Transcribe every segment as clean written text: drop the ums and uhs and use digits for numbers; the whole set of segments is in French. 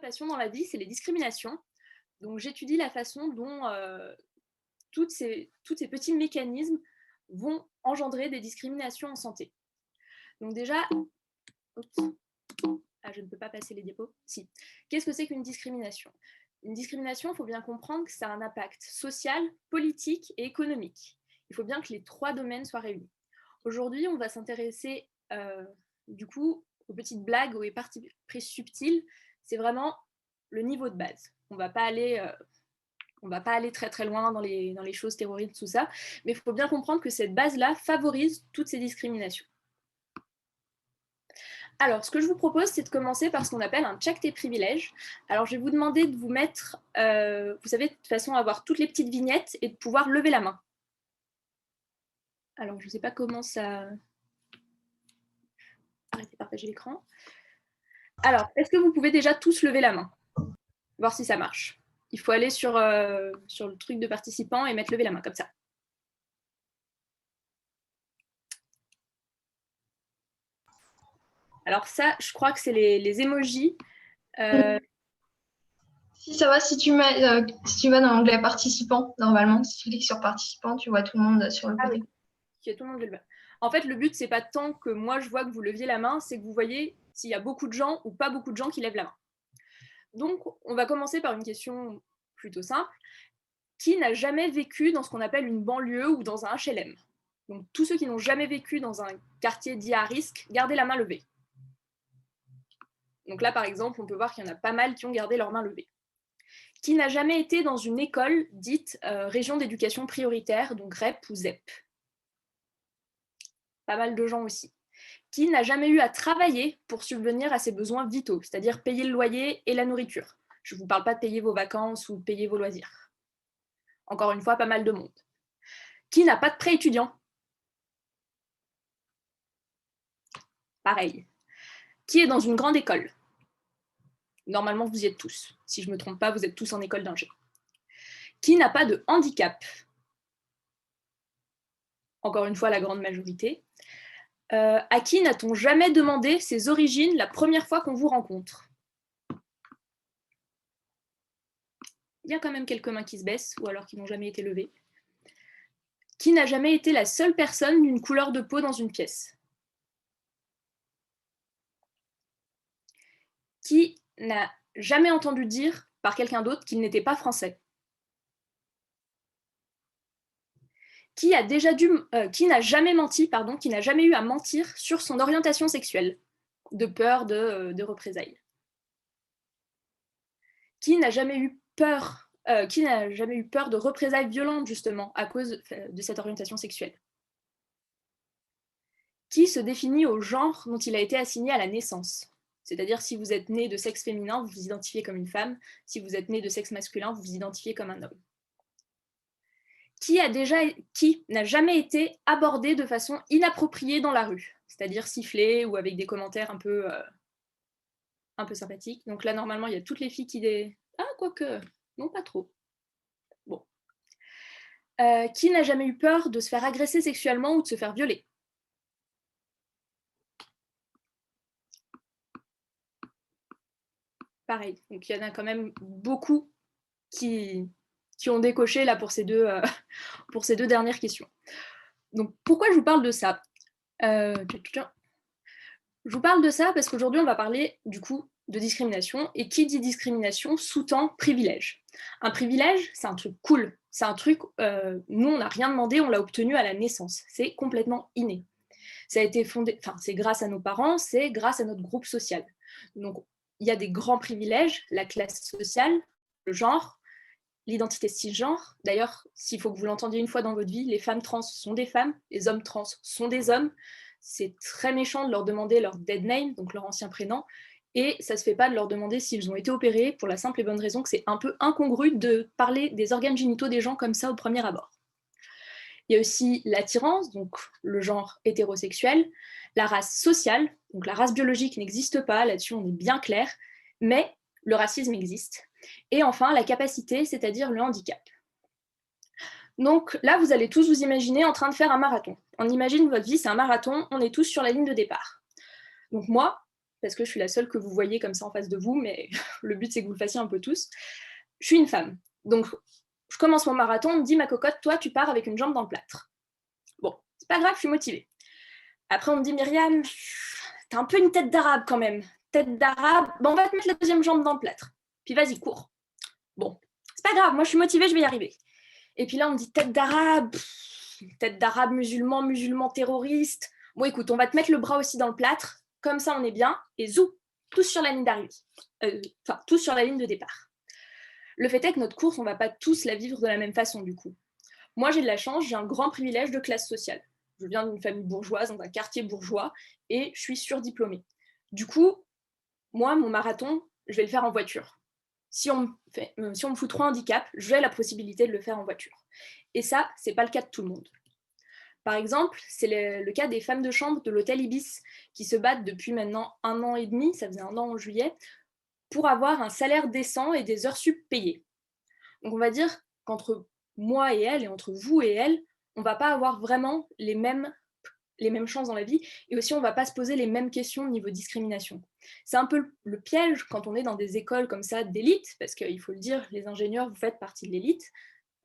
passion dans la vie, c'est les discriminations. Donc j'étudie la façon dont toutes ces petits mécanismes vont engendrer des discriminations en santé. Donc déjà, oups, je ne peux pas passer les diapos. Si. Qu'est-ce que c'est qu'une discrimination? Une discrimination, il faut bien comprendre que ça a un impact social, politique et économique. Il faut bien que les trois domaines soient réunis. Aujourd'hui, on va s'intéresser du coup aux petites blagues, aux parties très subtiles. C'est vraiment le niveau de base. On ne va pas aller très très loin dans les choses terroristes, tout ça, mais il faut bien comprendre que cette base-là favorise toutes ces discriminations. Alors, ce que je vous propose, c'est de commencer par ce qu'on appelle un check tes privilèges. Alors, je vais vous demander de vous mettre, vous savez, de façon à avoir toutes les petites vignettes et de pouvoir lever la main. Alors, je ne sais pas comment ça... Arrêtez de partager l'écran. Alors, est-ce que vous pouvez déjà tous lever la main? Voir si ça marche. Il faut aller sur le truc de participant et mettre lever la main, comme ça. Alors ça, je crois que c'est les emojis. Si ça va, si tu vas dans l'onglet participants, normalement, si tu cliques sur participants, tu vois tout le monde sur le côté. Oui. Tout le monde levé. En fait, le but, c'est pas tant que moi je vois que vous leviez la main, c'est que vous voyez s'il y a beaucoup de gens ou pas beaucoup de gens qui lèvent la main. Donc, on va commencer par une question plutôt simple. Qui n'a jamais vécu dans ce qu'on appelle une banlieue ou dans un HLM? Donc, tous ceux qui n'ont jamais vécu dans un quartier dit à risque, gardez la main levée. Donc là, par exemple, on peut voir qu'il y en a pas mal qui ont gardé leur main levée. Qui n'a jamais été dans une école dite région d'éducation prioritaire, donc REP ou ZEP? Pas mal de gens aussi. Qui n'a jamais eu à travailler pour subvenir à ses besoins vitaux, c'est-à-dire payer le loyer et la nourriture? Je ne vous parle pas de payer vos vacances ou de payer vos loisirs. Encore une fois, pas mal de monde. Qui n'a pas de prêt étudiant? Pareil. Qui est dans une grande école? Normalement, vous y êtes tous. Si je ne me trompe pas, vous êtes tous en école d'ingé. Qui n'a pas de handicap? Encore une fois, la grande majorité. À qui n'a-t-on jamais demandé ses origines la première fois qu'on vous rencontre? Il y a quand même quelques mains qui se baissent, ou alors qui n'ont jamais été levées. Qui n'a jamais été la seule personne d'une couleur de peau dans une pièce? Qui n'a jamais entendu dire par quelqu'un d'autre qu'il n'était pas français? Qui n'a jamais menti, qui n'a jamais eu à mentir sur son orientation sexuelle, de peur de représailles? Qui n'a jamais eu peur de représailles violentes, justement, à cause de cette orientation sexuelle? Qui se définit au genre dont il a été assigné à la naissance? C'est-à-dire, si vous êtes né de sexe féminin, vous vous identifiez comme une femme. Si vous êtes né de sexe masculin, vous vous identifiez comme un homme. Qui n'a jamais été abordé de façon inappropriée dans la rue, c'est-à-dire sifflé ou avec des commentaires un peu sympathiques. Donc là, normalement, il y a toutes les filles qui... Ah, quoique, non, pas trop. Bon. Qui n'a jamais eu peur de se faire agresser sexuellement ou de se faire violer? Pareil. Donc il y en a quand même beaucoup qui ont décoché là pour ces deux dernières questions. Donc pourquoi je vous parle de ça? Je vous parle de ça parce qu'aujourd'hui on va parler du coup de discrimination, et qui dit discrimination sous-tend privilège. Un privilège, c'est un truc cool, c'est un truc, nous on n'a rien demandé, on l'a obtenu à la naissance, c'est complètement inné. Ça a été fondé, enfin c'est grâce à nos parents, c'est grâce à notre groupe social. Donc il y a des grands privilèges, la classe sociale, le genre, l'identité cisgenre. D'ailleurs, s'il faut que vous l'entendiez une fois dans votre vie, les femmes trans sont des femmes, les hommes trans sont des hommes. C'est très méchant de leur demander leur dead name, donc leur ancien prénom, et ça se fait pas de leur demander s'ils ont été opérés, pour la simple et bonne raison que c'est un peu incongru de parler des organes génitaux des gens comme ça au premier abord. Il y a aussi l'attirance, donc le genre hétérosexuel, la race sociale, donc la race biologique n'existe pas, là-dessus on est bien clair, mais le racisme existe. Et enfin, la capacité, c'est-à-dire le handicap. Donc là, vous allez tous vous imaginer en train de faire un marathon. On imagine votre vie, c'est un marathon, on est tous sur la ligne de départ. Donc moi, parce que je suis la seule que vous voyez comme ça en face de vous, mais le but c'est que vous le fassiez un peu tous. Je suis une femme, donc je commence mon marathon, on me dit ma cocotte, toi tu pars avec une jambe dans le plâtre. Bon, c'est pas grave, je suis motivée. Après on me dit Myriam, t'as un peu une tête d'arabe quand même. Tête d'arabe, bon on va te mettre la deuxième jambe dans le plâtre. Puis vas-y, cours. Bon, c'est pas grave, moi je suis motivée, je vais y arriver. Et puis là on me dit tête d'arabe musulman terroriste. Bon écoute, on va te mettre le bras aussi dans le plâtre, comme ça on est bien, et zou, tous sur la ligne d'arrivée. Enfin, tous sur la ligne de départ. Le fait est que notre course, on va pas tous la vivre de la même façon du coup. Moi j'ai de la chance, j'ai un grand privilège de classe sociale. Je viens d'une famille bourgeoise, dans un quartier bourgeois, et je suis surdiplômée. Du coup, moi, mon marathon, je vais le faire en voiture. Si on me fout trop handicap, j'ai la possibilité de le faire en voiture. Et ça, c'est pas le cas de tout le monde. Par exemple, c'est le cas des femmes de chambre de l'hôtel Ibis qui se battent depuis maintenant 1 an et demi, ça faisait 1 an en juillet, pour avoir un salaire décent et des heures sup payées. Donc on va dire qu'entre moi et elle, et entre vous et elle, on va pas avoir vraiment les mêmes chances dans la vie, et aussi on va pas se poser les mêmes questions au niveau discrimination. C'est un peu le piège quand on est dans des écoles comme ça d'élite, parce qu'il faut le dire, les ingénieurs, vous faites partie de l'élite,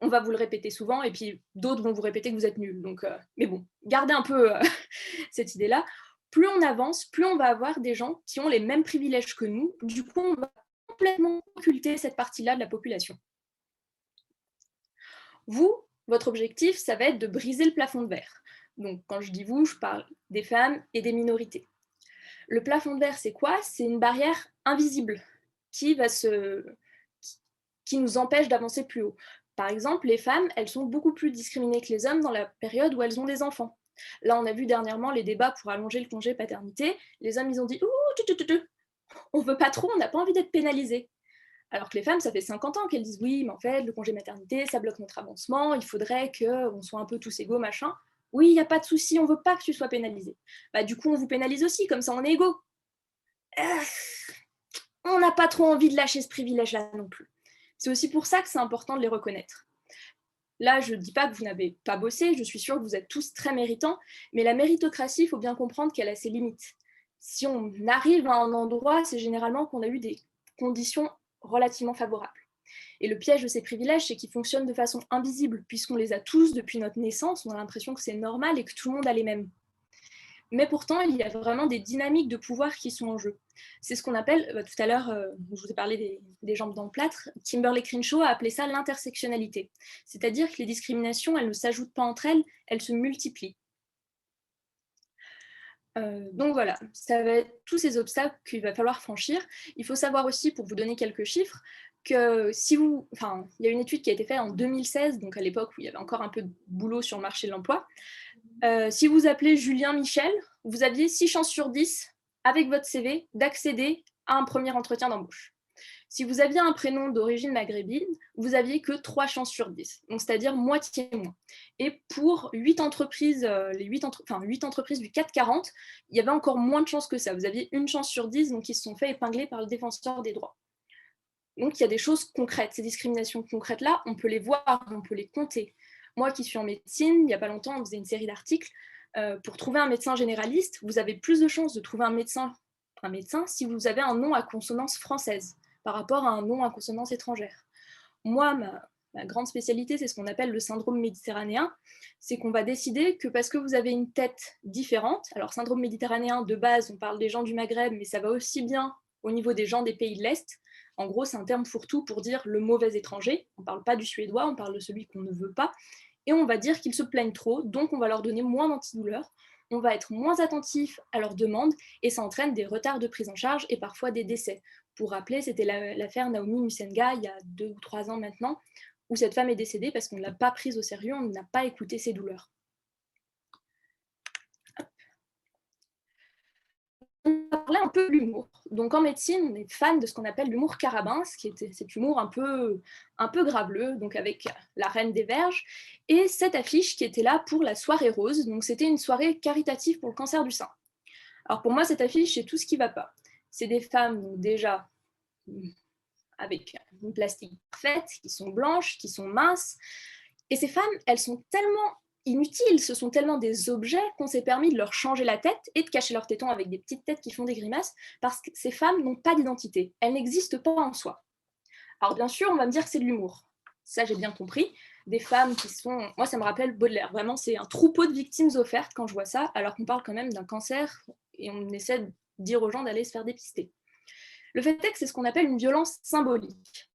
on va vous le répéter souvent, et puis d'autres vont vous répéter que vous êtes nuls. Donc, mais bon, gardez un peu cette idée-là. Plus on avance, plus on va avoir des gens qui ont les mêmes privilèges que nous. Du coup, on va complètement occulter cette partie-là de la population. Vous, votre objectif, ça va être de briser le plafond de verre. Donc, quand je dis vous, je parle des femmes et des minorités. Le plafond de verre, c'est quoi? C'est une barrière invisible qui nous empêche d'avancer plus haut. Par exemple, les femmes, elles sont beaucoup plus discriminées que les hommes dans la période où elles ont des enfants. Là, on a vu dernièrement les débats pour allonger le congé paternité. Les hommes, ils ont dit « Ouh, on veut pas trop, on n'a pas envie d'être pénalisés ». Alors que les femmes, ça fait 50 ans qu'elles disent « Oui, mais en fait, le congé maternité, ça bloque notre avancement, il faudrait qu'on soit un peu tous égaux, machin ». Oui, il n'y a pas de souci, on veut pas que tu sois pénalisé. Bah, du coup, on vous pénalise aussi, comme ça on est égaux. On n'a pas trop envie de lâcher ce privilège-là non plus. C'est aussi pour ça que c'est important de les reconnaître. Là, je ne dis pas que vous n'avez pas bossé, je suis sûre que vous êtes tous très méritants, mais la méritocratie, il faut bien comprendre qu'elle a ses limites. Si on arrive à un endroit, c'est généralement qu'on a eu des conditions relativement favorables. Et le piège de ces privilèges, c'est qu'ils fonctionnent de façon invisible, puisqu'on les a tous depuis notre naissance, on a l'impression que c'est normal et que tout le monde a les mêmes. Mais pourtant, il y a vraiment des dynamiques de pouvoir qui sont en jeu. C'est ce qu'on appelle, tout à l'heure, je vous ai parlé des jambes dans le plâtre, Kimberlé Crenshaw a appelé ça l'intersectionnalité. C'est-à-dire que les discriminations, elles ne s'ajoutent pas entre elles, elles se multiplient. Donc voilà, ça va être tous ces obstacles qu'il va falloir franchir. Il faut savoir aussi, pour vous donner quelques chiffres, que si vous... Enfin, il y a une étude qui a été faite en 2016, donc à l'époque où il y avait encore un peu de boulot sur le marché de l'emploi. Si vous appelez Julien Michel, vous aviez 6 chances sur 10, avec votre CV, d'accéder à un premier entretien d'embauche. Si vous aviez un prénom d'origine maghrébine, vous aviez que 3 chances sur 10, donc c'est-à-dire moitié moins. Et pour 8 entreprises, 8 entreprises du CAC 40, il y avait encore moins de chances que ça. Vous aviez 1 chance sur 10, donc ils se sont fait épingler par le défenseur des droits. Donc il y a des choses concrètes. Ces discriminations concrètes-là, on peut les voir, on peut les compter. Moi qui suis en médecine, il n'y a pas longtemps, on faisait une série d'articles. Pour trouver un médecin généraliste, vous avez plus de chances de trouver un médecin si vous avez un nom à consonance française par rapport à un nom à consonance étrangère. Moi, ma grande spécialité, c'est ce qu'on appelle le syndrome méditerranéen. C'est qu'on va décider que parce que vous avez une tête différente, alors syndrome méditerranéen, de base, on parle des gens du Maghreb, mais ça va aussi bien au niveau des gens des pays de l'Est. En gros, c'est un terme fourre-tout pour dire le mauvais étranger. On ne parle pas du suédois, on parle de celui qu'on ne veut pas. Et on va dire qu'ils se plaignent trop, donc on va leur donner moins d'antidouleurs, on va être moins attentif à leurs demandes, et ça entraîne des retards de prise en charge et parfois des décès. Pour rappeler, c'était l'affaire Naomi Musenga, il y a 2 ou 3 ans maintenant, où cette femme est décédée parce qu'on ne l'a pas prise au sérieux, on n'a pas écouté ses douleurs. On va parler un peu de l'humour. Donc en médecine, on est fan de ce qu'on appelle l'humour carabin, cet humour un peu graveleux, donc avec la Reine des Verges, et cette affiche qui était là pour la soirée rose. Donc c'était une soirée caritative pour le cancer du sein. Alors pour moi, cette affiche, c'est tout ce qui ne va pas. C'est des femmes, donc déjà, avec une plastique parfaite, qui sont blanches, qui sont minces. Et ces femmes, elles sont tellement inutiles, ce sont tellement des objets qu'on s'est permis de leur changer la tête et de cacher leurs tétons avec des petites têtes qui font des grimaces, parce que ces femmes n'ont pas d'identité, elles n'existent pas en soi. Alors bien sûr, on va me dire que c'est de l'humour. Ça, j'ai bien compris. Des femmes qui sont... Moi, ça me rappelle Baudelaire. Vraiment, c'est un troupeau de victimes offertes quand je vois ça, alors qu'on parle quand même d'un cancer et on essaie de dire aux gens d'aller se faire dépister. Le fait est que c'est ce qu'on appelle une violence symbolique.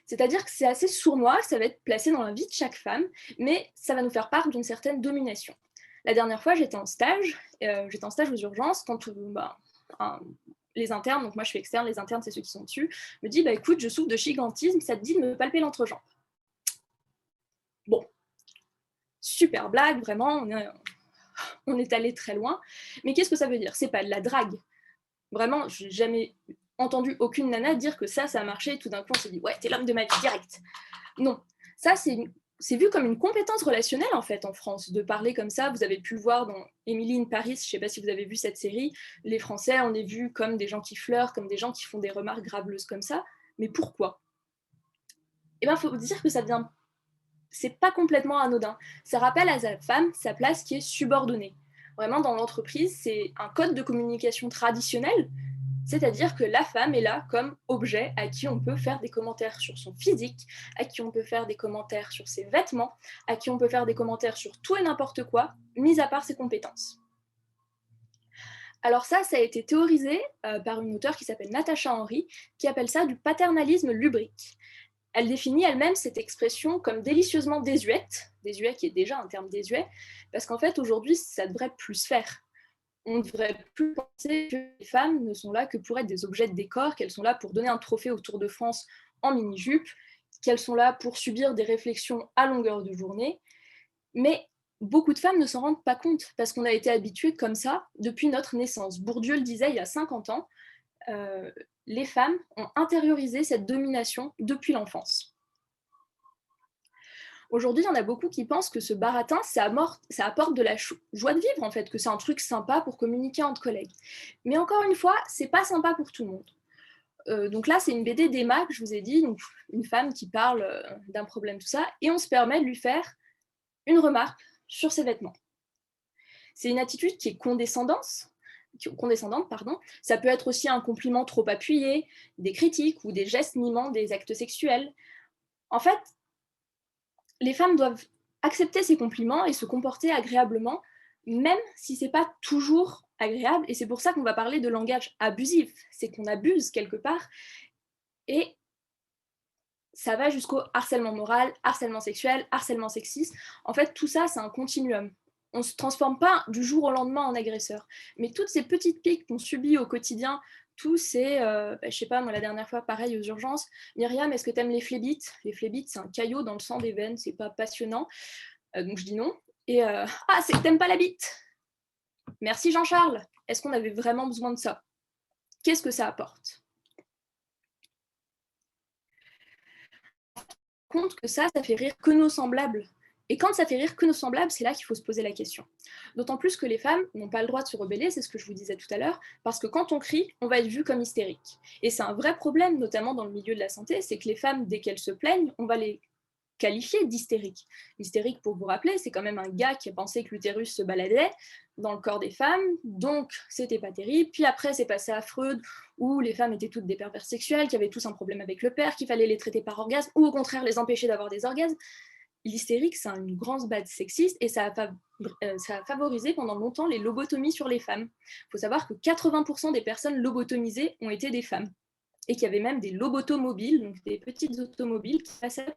C'est-à-dire que c'est assez sournois, ça va être placé dans la vie de chaque femme, mais ça va nous faire part d'une certaine domination. La dernière fois, j'étais en stage aux urgences, quand les internes, donc moi je suis externe, les internes c'est ceux qui sont dessus, me disent écoute, je souffre de gigantisme, ça te dit de me palper l'entrejambe. Bon, super blague, vraiment, on est allé très loin, mais qu'est-ce que ça veut dire? C'est pas de la drague. Vraiment, j'ai jamais entendu aucune nana dire que ça a marché, et tout d'un coup on s'est dit ouais, t'es l'homme de ma vie direct. Non, ça c'est vu comme une compétence relationnelle en fait en France, de parler comme ça. Vous avez pu le voir dans Emily in Paris, je ne sais pas si vous avez vu cette série, les Français on est vus comme des gens qui fleurent, comme des gens qui font des remarques graveleuses comme ça, mais pourquoi? Eh bien, il faut dire que ça vient, c'est pas complètement anodin, ça rappelle à la femme sa place qui est subordonnée. Vraiment dans l'entreprise, c'est un code de communication traditionnel. C'est-à-dire que la femme est là comme objet à qui on peut faire des commentaires sur son physique, à qui on peut faire des commentaires sur ses vêtements, à qui on peut faire des commentaires sur tout et n'importe quoi, mis à part ses compétences. Alors ça a été théorisé par une auteure qui s'appelle Natacha Henry, qui appelle ça du paternalisme lubrique. Elle définit elle-même cette expression comme délicieusement désuète, désuet qui est déjà un terme désuet, parce qu'en fait aujourd'hui ça devrait plus se faire. On ne devrait plus penser que les femmes ne sont là que pour être des objets de décor, qu'elles sont là pour donner un trophée au Tour de France en mini-jupe, qu'elles sont là pour subir des réflexions à longueur de journée. Mais beaucoup de femmes ne s'en rendent pas compte, parce qu'on a été habituées comme ça depuis notre naissance. Bourdieu le disait il y a 50 ans, les femmes ont intériorisé cette domination depuis l'enfance. Aujourd'hui, il y en a beaucoup qui pensent que ce baratin, ça apporte de la joie de vivre, en fait, que c'est un truc sympa pour communiquer entre collègues. Mais encore une fois, c'est pas sympa pour tout le monde. Donc là, c'est une BD d'Emma que je vous ai dit, donc une femme qui parle d'un problème, tout ça, et on se permet de lui faire une remarque sur ses vêtements. C'est une attitude qui est condescendante, pardon. Ça peut être aussi un compliment trop appuyé, des critiques ou des gestes mimant des actes sexuels. En fait, les femmes doivent accepter ces compliments et se comporter agréablement, même si c'est pas toujours agréable. Et c'est pour ça qu'on va parler de langage abusif. C'est qu'on abuse quelque part. Et ça va jusqu'au harcèlement moral, harcèlement sexuel, harcèlement sexiste. En fait, tout ça, c'est un continuum. On ne se transforme pas du jour au lendemain en agresseur. Mais toutes ces petites piques qu'on subit au quotidien, tous ces, je sais pas, moi la dernière fois, pareil aux urgences, Myriam, est-ce que tu aimes les phlébites? Les phlébites, c'est un caillot dans le sang des veines, c'est pas passionnant. Donc je dis non. Et ah, c'est que t'aimes pas la bite. Merci Jean-Charles. Est-ce qu'on avait vraiment besoin de ça? Qu'est-ce que ça apporte? Compte que ça fait rire que nos semblables. Et quand ça fait rire que nos semblables, c'est là qu'il faut se poser la question. D'autant plus que les femmes n'ont pas le droit de se rebeller, c'est ce que je vous disais tout à l'heure, parce que quand on crie, on va être vu comme hystérique. Et c'est un vrai problème, notamment dans le milieu de la santé, c'est que les femmes, dès qu'elles se plaignent, on va les qualifié d'hystérique. Hystérique, pour vous rappeler, c'est quand même un gars qui a pensé que l'utérus se baladait dans le corps des femmes, donc c'était pas terrible. Puis après, c'est passé à Freud, où les femmes étaient toutes des pervers sexuels, qui avaient tous un problème avec le père, qu'il fallait les traiter par orgasme, ou au contraire les empêcher d'avoir des orgasmes. L'hystérique, c'est une grande base sexiste, et ça a favorisé pendant longtemps les lobotomies sur les femmes. Il faut savoir que 80% des personnes lobotomisées ont été des femmes, et qu'il y avait même des lobotomobiles, donc des petites automobiles qui passaient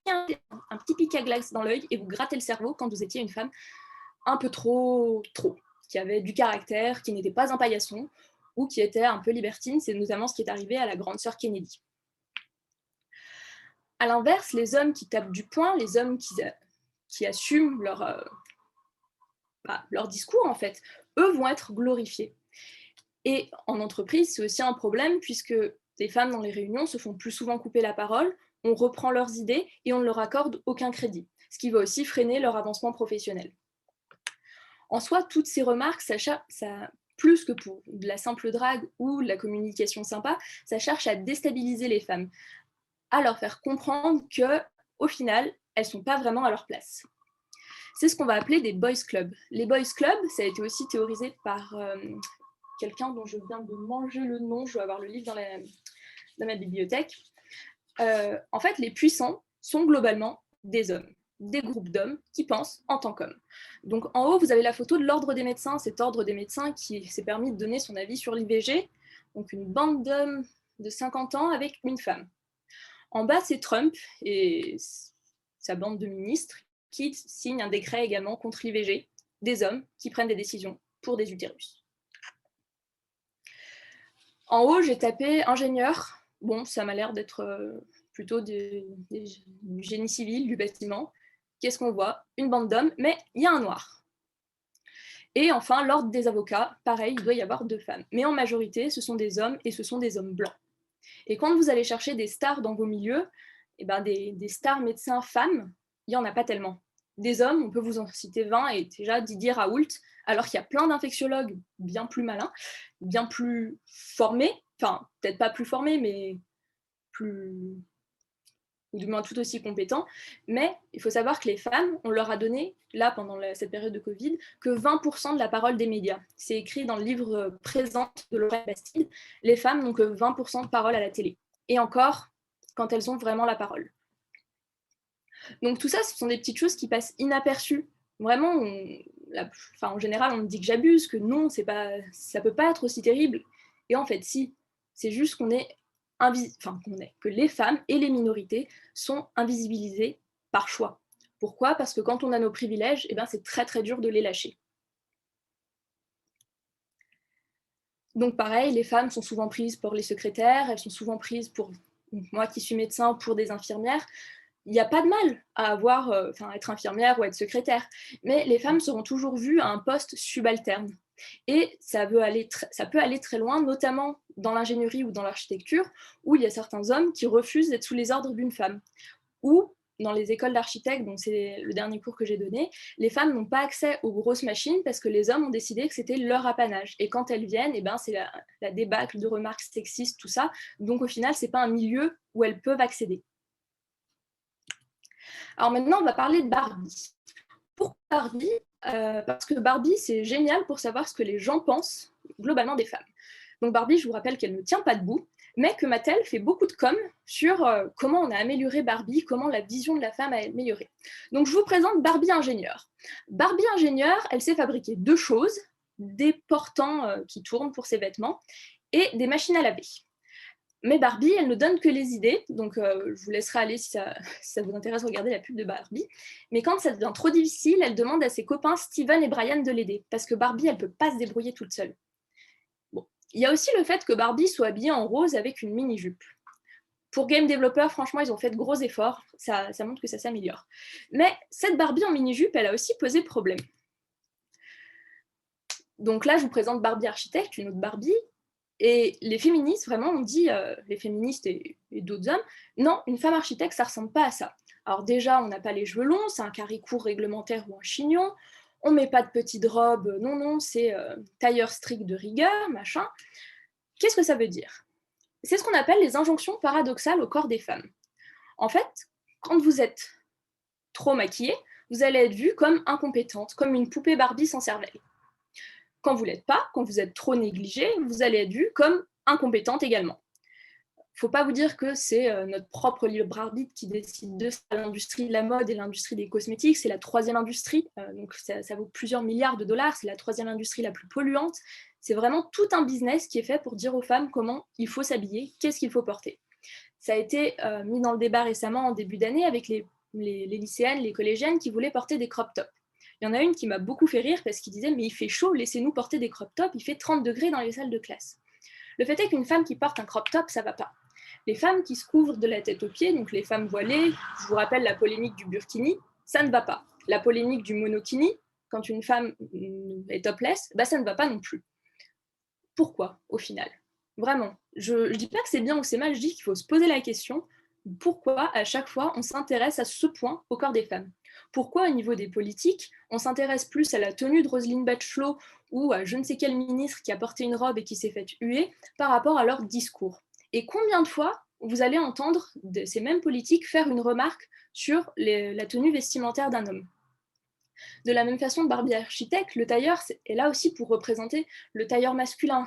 un petit pic à glace dans l'œil et vous grattaient le cerveau quand vous étiez une femme un peu trop, qui avait du caractère, qui n'était pas un paillasson, ou qui était un peu libertine. C'est notamment ce qui est arrivé à la grande sœur Kennedy. À l'inverse, les hommes qui tapent du poing, les hommes qui assument leur discours, en fait, eux vont être glorifiés. Et en entreprise, c'est aussi un problème puisque les femmes dans les réunions se font plus souvent couper la parole, on reprend leurs idées et on ne leur accorde aucun crédit, ce qui va aussi freiner leur avancement professionnel. En soi, toutes ces remarques, ça plus que pour de la simple drague ou de la communication sympa, ça cherche à déstabiliser les femmes, à leur faire comprendre qu'au final, elles ne sont pas vraiment à leur place. c'est ce qu'on va appeler des boys clubs. Les boys clubs, ça a été aussi théorisé par quelqu'un dont je viens de manger le nom, je dois avoir le livre dans ma bibliothèque. En fait, les puissants sont globalement des hommes, des groupes d'hommes qui pensent en tant qu'hommes. Donc en haut, vous avez la photo de l'ordre des médecins, cet ordre des médecins qui s'est permis de donner son avis sur l'IVG, donc une bande d'hommes de 50 ans avec une femme. En bas, c'est Trump et sa bande de ministres qui signent un décret également contre l'IVG, des hommes qui prennent des décisions pour des utérus. En haut, j'ai tapé ingénieur. Bon, ça m'a l'air d'être plutôt du génie civil, du bâtiment. Qu'est-ce qu'on voit? Une bande d'hommes, mais il y a un noir. Et enfin, l'ordre des avocats, pareil, il doit y avoir 2 femmes. Mais en majorité, ce sont des hommes et ce sont des hommes blancs. Et quand vous allez chercher des stars dans vos milieux, eh ben des stars médecins femmes, il n'y en a pas tellement. Des hommes, on peut vous en citer 20, et déjà Didier Raoult, alors qu'il y a plein d'infectiologues bien plus malins, bien plus formés, enfin, peut-être pas plus formés, mais plus, ou du moins tout aussi compétents. Mais il faut savoir que les femmes, on leur a donné, là, pendant cette période de Covid, que 20% de la parole des médias. C'est écrit dans le livre Présente de Lorraine Bastide. Les femmes n'ont que 20% de parole à la télé. Et encore, quand elles ont vraiment la parole. Donc tout ça, ce sont des petites choses qui passent inaperçues. Vraiment, en général, on me dit que j'abuse, que non, ça ne peut pas être aussi terrible. Et en fait, si, c'est juste que les femmes et les minorités sont invisibilisées par choix. Pourquoi? Parce que quand on a nos privilèges, c'est très très dur de les lâcher. Donc pareil, les femmes sont souvent prises pour les secrétaires, elles sont souvent prises pour, moi qui suis médecin, pour des infirmières. Il n'y a pas de mal à être infirmière ou être secrétaire, mais les femmes seront toujours vues à un poste subalterne. Et ça peut aller très loin, notamment dans l'ingénierie ou dans l'architecture, où il y a certains hommes qui refusent d'être sous les ordres d'une femme. Ou dans les écoles d'architectes, donc c'est le dernier cours que j'ai donné, les femmes n'ont pas accès aux grosses machines parce que les hommes ont décidé que c'était leur apanage. Et quand elles viennent, c'est la débâcle de remarques sexistes, tout ça. Donc au final, ce n'est pas un milieu où elles peuvent accéder. Alors maintenant, on va parler de Barbie. Pourquoi Barbie? Parce que Barbie, c'est génial pour savoir ce que les gens pensent globalement des femmes. Donc Barbie, je vous rappelle qu'elle ne tient pas debout, mais que Mattel fait beaucoup de com sur comment on a amélioré Barbie, comment la vision de la femme a amélioré. Donc je vous présente Barbie ingénieure. Barbie ingénieure, elle sait fabriquer 2 choses, des portants qui tournent pour ses vêtements et des machines à laver. Mais Barbie, elle ne donne que les idées, donc je vous laisserai aller si ça vous intéresse, regarder la pub de Barbie. Mais quand ça devient trop difficile, elle demande à ses copains Steven et Brian de l'aider, parce que Barbie, elle ne peut pas se débrouiller toute seule. Bon. Il y a aussi le fait que Barbie soit habillée en rose avec une mini-jupe. Pour Game Developer, franchement, ils ont fait de gros efforts, ça montre que ça s'améliore. Mais cette Barbie en mini-jupe, elle a aussi posé problème. Donc là, je vous présente Barbie architecte, une autre Barbie. Et les féministes, vraiment, ont dit, les féministes et d'autres hommes, non, une femme architecte, ça ne ressemble pas à ça. Alors déjà, on n'a pas les cheveux longs, c'est un carré court réglementaire ou un chignon, on ne met pas de petites robes, non, c'est tailleur strict de rigueur, machin. Qu'est-ce que ça veut dire? C'est ce qu'on appelle les injonctions paradoxales au corps des femmes. En fait, quand vous êtes trop maquillée, vous allez être vue comme incompétente, comme une poupée Barbie sans cervelle. Quand vous ne l'êtes pas, quand vous êtes trop négligée, vous allez être vue comme incompétente également. Il ne faut pas vous dire que c'est notre propre libre arbitre qui décide de ça. L'industrie de la mode et l'industrie des cosmétiques, c'est la 3e industrie, donc ça vaut plusieurs milliards de dollars, c'est la 3e industrie la plus polluante. C'est vraiment tout un business qui est fait pour dire aux femmes comment il faut s'habiller, qu'est-ce qu'il faut porter. Ça a été mis dans le débat récemment en début d'année avec les lycéennes, les collégiennes qui voulaient porter des crop tops. Il y en a une qui m'a beaucoup fait rire parce qu'il disait « mais il fait chaud, laissez-nous porter des crop tops, il fait 30 degrés dans les salles de classe ». Le fait est qu'une femme qui porte un crop top, ça ne va pas. Les femmes qui se couvrent de la tête aux pieds, donc les femmes voilées, je vous rappelle la polémique du burkini, ça ne va pas. La polémique du monokini, quand une femme est topless, ça ne va pas non plus. Pourquoi, au final? Vraiment, je ne dis pas que c'est bien ou c'est mal, je dis qu'il faut se poser la question, pourquoi à chaque fois on s'intéresse à ce point au corps des femmes? Pourquoi au niveau des politiques, on s'intéresse plus à la tenue de Roselyne Bachelot ou à je ne sais quel ministre qui a porté une robe et qui s'est fait huer par rapport à leur discours? Et combien de fois vous allez entendre ces mêmes politiques faire une remarque sur la tenue vestimentaire d'un homme? De la même façon, Barbie architecte, le tailleur est là aussi pour représenter le tailleur masculin,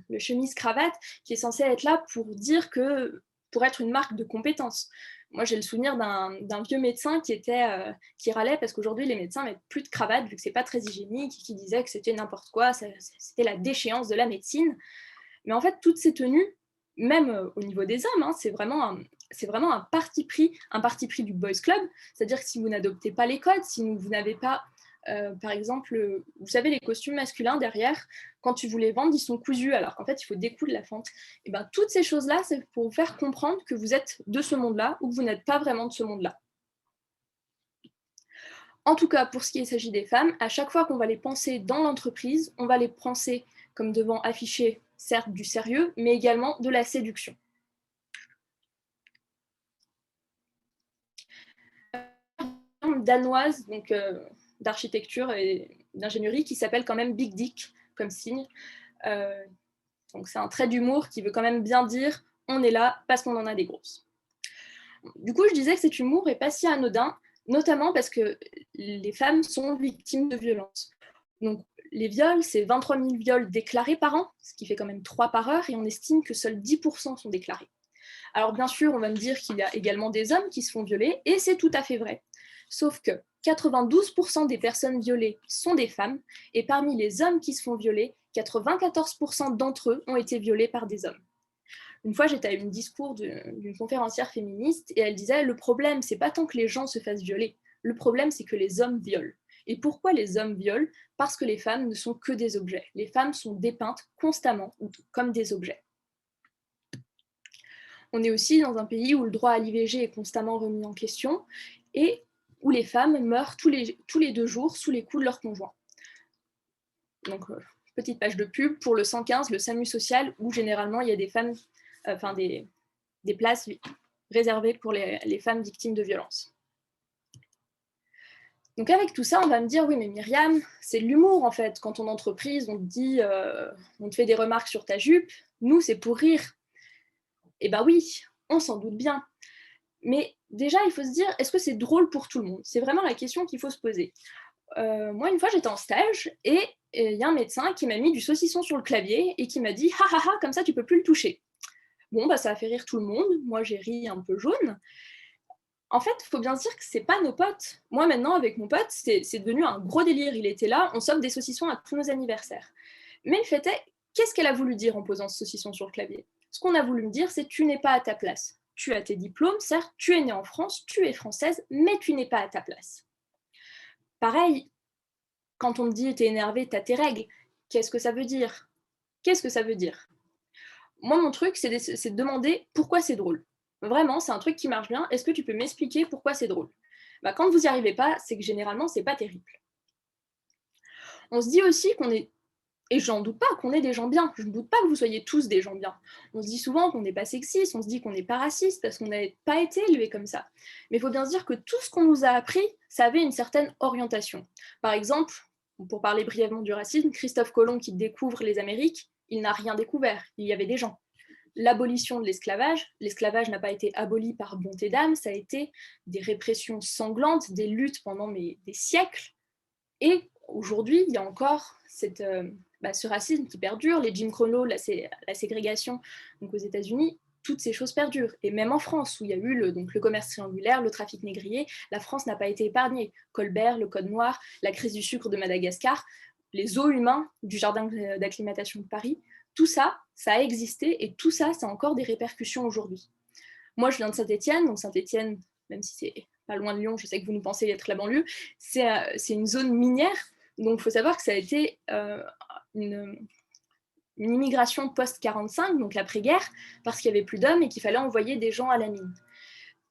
le chemise-cravate qui est censé être là pour dire que, pour être une marque de compétence. Moi, j'ai le souvenir d'un vieux médecin qui râlait parce qu'aujourd'hui, les médecins mettent plus de cravate vu que c'est pas très hygiénique, qui disait que c'était n'importe quoi, c'était la déchéance de la médecine. Mais en fait, toutes ces tenues, même au niveau des hommes, hein, c'est vraiment un parti pris du boys club, c'est-à-dire que si vous n'adoptez pas les codes, si vous n'avez pas, par exemple, vous savez, les costumes masculins derrière, quand tu vous les vends, ils sont cousus, alors qu'en fait, il faut découdre la fente. Et ben, toutes ces choses-là, c'est pour vous faire comprendre que vous êtes de ce monde-là ou que vous n'êtes pas vraiment de ce monde-là. En tout cas, pour ce qui s'agit des femmes, à chaque fois qu'on va les penser dans l'entreprise, on va les penser comme devant afficher, certes, du sérieux, mais également de la séduction. Danoise, donc d'architecture et d'ingénierie, qui s'appelle quand même Big Dick, comme signe. Donc c'est un trait d'humour qui veut quand même bien dire on est là parce qu'on en a des grosses. Du coup, je disais que cet humour n'est pas si anodin, notamment parce que les femmes sont victimes de violences. Donc, les viols, c'est 23 000 viols déclarés par an, ce qui fait quand même 3 par heure, et on estime que seuls 10% sont déclarés. Alors, bien sûr, on va me dire qu'il y a également des hommes qui se font violer, et c'est tout à fait vrai. Sauf que 92% des personnes violées sont des femmes, et parmi les hommes qui se font violer, 94% d'entre eux ont été violés par des hommes. Une fois, j'étais à un discours d'une conférencière féministe et elle disait « Le problème, c'est pas tant que les gens se fassent violer, le problème, c'est que les hommes violent. » Et pourquoi les hommes violent? Parce que les femmes ne sont que des objets. Les femmes sont dépeintes constamment comme des objets. On est aussi dans un pays où le droit à l'IVG est constamment remis en question et où les femmes meurent tous les 2 jours sous les coups de leur conjoint. Donc, petite page de pub pour le 115, le SAMU social, où généralement il y a des femmes, des places réservées pour les femmes victimes de violences. Donc avec tout ça, on va me dire, oui mais Myriam, c'est de l'humour en fait. Quand on entreprise, on te dit, on te fait des remarques sur ta jupe, nous c'est pour rire. Eh ben oui, on s'en doute bien. Mais déjà, il faut se dire, est-ce que c'est drôle pour tout le monde? C'est vraiment la question qu'il faut se poser. Moi, une fois, j'étais en stage et il y a un médecin qui m'a mis du saucisson sur le clavier et qui m'a dit « Ha ha ha, comme ça, tu peux plus le toucher ». Bon, bah, ça a fait rire tout le monde. Moi, j'ai ri un peu jaune. En fait, il faut bien se dire que c'est pas nos potes. Moi, maintenant, avec mon pote, c'est devenu un gros délire. Il était là, on s'offre des saucissons à tous nos anniversaires. Mais le fait est, qu'est-ce qu'elle a voulu dire en posant ce saucisson sur le clavier? Ce qu'on a voulu me dire, c'est « Tu n'es pas à ta place. Tu as tes diplômes, certes, tu es née en France, tu es française, mais tu n'es pas à ta place. » Pareil, quand on me dit « t'es énervé, t'as tes règles », qu'est-ce que ça veut dire? Qu'est-ce que ça veut dire? Moi, mon truc, c'est de demander pourquoi c'est drôle. Vraiment, c'est un truc qui marche bien. Est-ce que tu peux m'expliquer pourquoi c'est drôle? Bah, quand vous n'y arrivez pas, c'est que généralement, c'est pas terrible. On se dit aussi qu'on est, et j'en doute pas, qu'on est des gens bien. Je ne doute pas que vous soyez tous des gens bien. On se dit souvent qu'on n'est pas sexiste, on se dit qu'on n'est pas raciste, parce qu'on n'a pas été élevés comme ça. Mais il faut bien se dire que tout ce qu'on nous a appris, ça avait une certaine orientation. Par exemple, pour parler brièvement du racisme, Christophe Colomb qui découvre les Amériques, il n'a rien découvert, il y avait des gens. L'abolition de l'esclavage n'a pas été aboli par bonté d'âme, ça a été des répressions sanglantes, des luttes pendant des siècles. Et aujourd'hui, il y a encore ce racisme qui perdure, les Jim Crow, la ségrégation donc aux États-Unis, toutes ces choses perdurent. Et même en France, où il y a eu le commerce triangulaire, le trafic négrier, la France n'a pas été épargnée. Colbert, le Code noir, la crise du sucre de Madagascar, les eaux humains du jardin d'acclimatation de Paris, tout ça, ça a existé et tout ça, ça a encore des répercussions aujourd'hui. Moi, je viens de Saint-Étienne, donc Saint-Étienne, même si c'est pas loin de Lyon, je sais que vous nous pensez être la banlieue, c'est une zone minière, donc il faut savoir que ça a été une immigration post-45, donc l'après-guerre, parce qu'il n'y avait plus d'hommes et qu'il fallait envoyer des gens à la mine.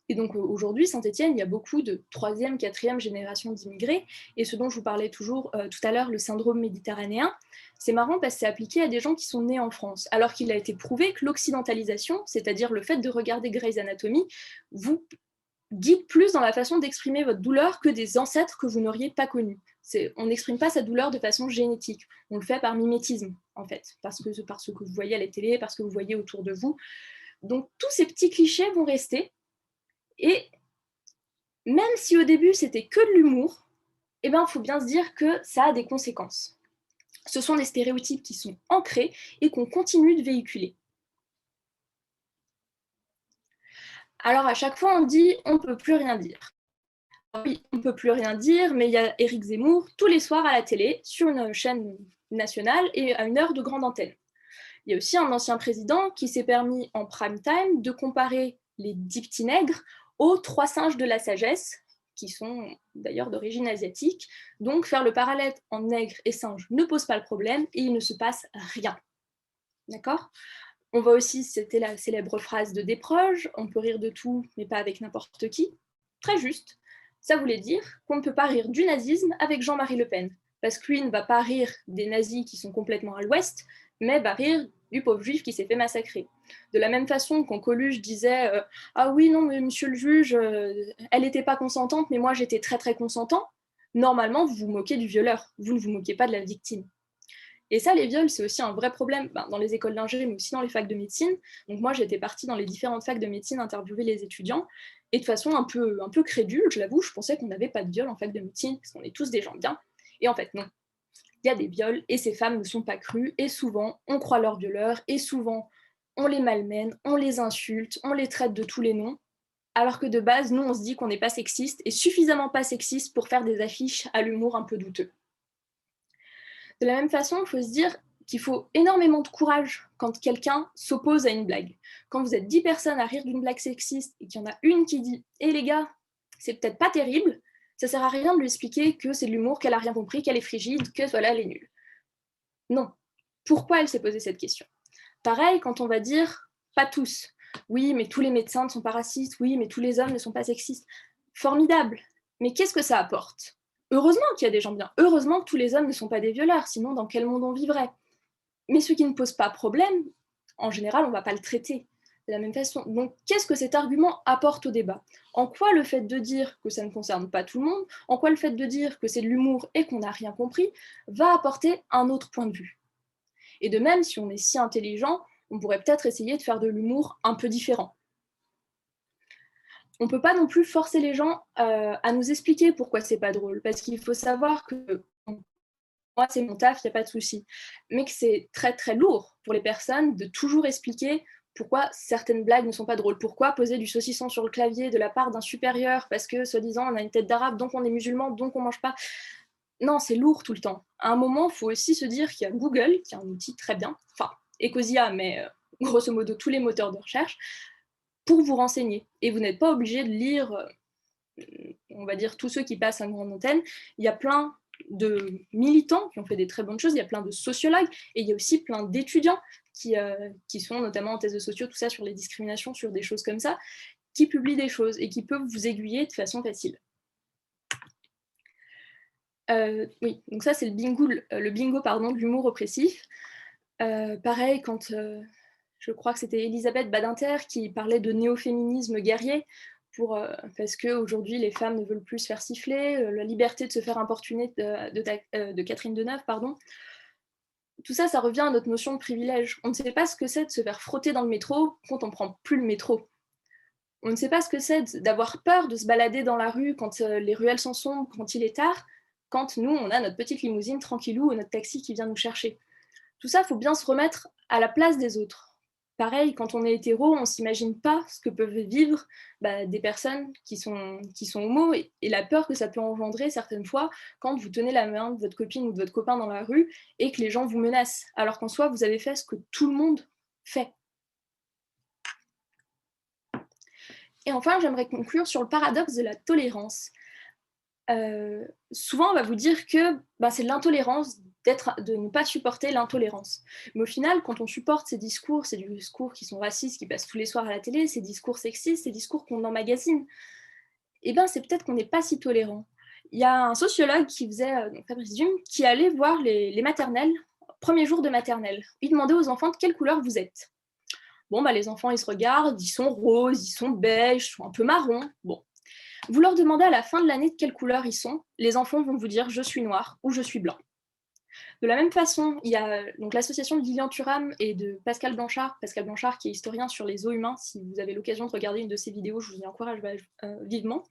Et donc aujourd'hui, Saint-Étienne, il y a beaucoup de 3e, 4e génération d'immigrés, et ce dont je vous parlais tout à l'heure, le syndrome méditerranéen, c'est marrant parce que c'est appliqué à des gens qui sont nés en France, alors qu'il a été prouvé que l'occidentalisation, c'est-à-dire le fait de regarder Grey's Anatomy, vous guide plus dans la façon d'exprimer votre douleur que des ancêtres que vous n'auriez pas connus. On n'exprime pas sa douleur de façon génétique, on le fait par mimétisme, en fait, parce que vous voyez à la télé, parce que vous voyez autour de vous. Donc tous ces petits clichés vont rester, et même si au début c'était que de l'humour, eh ben, faut bien se dire que ça a des conséquences. Ce sont des stéréotypes qui sont ancrés et qu'on continue de véhiculer. Alors à chaque fois, on dit on ne peut plus rien dire. Oui, on ne peut plus rien dire, mais il y a Éric Zemmour tous les soirs à la télé, sur une chaîne nationale et à une heure de grande antenne. Il y a aussi un ancien président qui s'est permis en prime time de comparer les 10 petits nègres aux 3 singes de la sagesse, qui sont d'ailleurs d'origine asiatique. Donc faire le parallèle en nègre et singe ne pose pas le problème et il ne se passe rien. D'accord? On voit aussi, c'était la célèbre phrase de Desproges, on peut rire de tout, mais pas avec n'importe qui. Très juste. Ça voulait dire qu'on ne peut pas rire du nazisme avec Jean-Marie Le Pen, parce que lui ne va pas rire des nazis qui sont complètement à l'ouest, mais va rire du pauvre juif qui s'est fait massacrer. De la même façon, quand Coluche disait ah oui, non, mais monsieur le juge, elle n'était pas consentante, mais moi j'étais très très consentant, normalement vous vous moquez du violeur, vous ne vous moquez pas de la victime. Et ça, les viols, c'est aussi un vrai problème dans les écoles d'ingé, mais aussi dans les facs de médecine. Donc moi, j'étais partie dans les différentes facs de médecine interviewer les étudiants, et de façon un peu crédule, je l'avoue, je pensais qu'on n'avait pas de viol en fac de médecine, parce qu'on est tous des gens bien. Et en fait, non. Il y a des viols, et ces femmes ne sont pas crues, et souvent, on croit leurs violeurs, et souvent, on les malmène, on les insulte, on les traite de tous les noms, alors que de base, nous, on se dit qu'on n'est pas sexiste, et suffisamment pas sexiste pour faire des affiches à l'humour un peu douteux. De la même façon, il faut se dire qu'il faut énormément de courage quand quelqu'un s'oppose à une blague. Quand vous êtes 10 personnes à rire d'une blague sexiste et qu'il y en a une qui dit « Eh les gars, c'est peut-être pas terrible », ça sert à rien de lui expliquer que c'est de l'humour, qu'elle a rien compris, qu'elle est frigide, que voilà, elle est nulle. Non. Pourquoi elle s'est posé cette question? Pareil, quand on va dire « pas tous », oui, mais tous les médecins ne sont pas racistes, oui, mais tous les hommes ne sont pas sexistes. Formidable. Mais qu'est-ce que ça apporte? Heureusement qu'il y a des gens bien. Heureusement que tous les hommes ne sont pas des violeurs, sinon dans quel monde on vivrait? Mais ce qui ne pose pas problème, en général, on ne va pas le traiter de la même façon. Donc, qu'est-ce que cet argument apporte au débat? En quoi le fait de dire que ça ne concerne pas tout le monde, en quoi le fait de dire que c'est de l'humour et qu'on n'a rien compris, va apporter un autre point de vue? Et de même, si on est si intelligent, on pourrait peut-être essayer de faire de l'humour un peu différent. On ne peut pas non plus forcer les gens à nous expliquer pourquoi c'est pas drôle, parce qu'il faut savoir que moi c'est mon taf, il n'y a pas de souci, mais que c'est très très lourd pour les personnes de toujours expliquer pourquoi certaines blagues ne sont pas drôles, pourquoi poser du saucisson sur le clavier de la part d'un supérieur parce que soi-disant on a une tête d'arabe, donc on est musulman, donc on mange pas. Non, c'est lourd tout le temps. À un moment, il faut aussi se dire qu'il y a Google, qui est un outil très bien, enfin Ecosia, mais grosso modo tous les moteurs de recherche, pour vous renseigner. Et vous n'êtes pas obligé de lire, on va dire, tous ceux qui passent à une grande antenne. Il y a plein de militants qui ont fait des très bonnes choses, il y a plein de sociologues, et il y a aussi plein d'étudiants qui sont notamment en thèse de sociaux, tout ça, sur les discriminations, sur des choses comme ça, qui publient des choses et qui peuvent vous aiguiller de façon facile. Oui, donc ça c'est le bingo de l'humour oppressif. Pareil, quand je crois que c'était Elisabeth Badinter qui parlait de néo-féminisme guerrier, parce qu'aujourd'hui les femmes ne veulent plus se faire siffler, la liberté de se faire importuner de Catherine Deneuve, pardon. Tout ça, ça revient à notre notion de privilège. On ne sait pas ce que c'est de se faire frotter dans le métro quand on ne prend plus le métro. On ne sait pas ce que c'est d'avoir peur de se balader dans la rue quand les ruelles sont sombres, quand il est tard, quand nous, on a notre petite limousine tranquillou ou notre taxi qui vient nous chercher. Tout ça, il faut bien se remettre à la place des autres. Pareil, quand on est hétéro, on ne s'imagine pas ce que peuvent vivre des personnes qui sont homo et la peur que ça peut engendrer certaines fois quand vous tenez la main de votre copine ou de votre copain dans la rue et que les gens vous menacent, alors qu'en soi, vous avez fait ce que tout le monde fait. Et enfin, j'aimerais conclure sur le paradoxe de la tolérance. Souvent, on va vous dire que c'est l'intolérance de ne pas supporter l'intolérance. Mais au final, quand on supporte ces discours qui sont racistes, qui passent tous les soirs à la télé, ces discours sexistes, ces discours qu'on emmagasine, c'est peut-être qu'on n'est pas si tolérant. Il y a un sociologue qui faisait, Fabrice Dume, qui allait voir les maternelles, premier jour de maternelle. Il demandait aux enfants de quelle couleur vous êtes. Bon, les enfants, ils se regardent, ils sont roses, ils sont beiges, ils sont un peu marrons. Bon. Vous leur demandez à la fin de l'année de quelle couleur ils sont, les enfants vont vous dire je suis noir ou je suis blanc. De la même façon, il y a donc l'association de Lilian Thuram et de Pascal Blanchard qui est historien sur les os humains, si vous avez l'occasion de regarder une de ses vidéos, je vous y encourage vivement,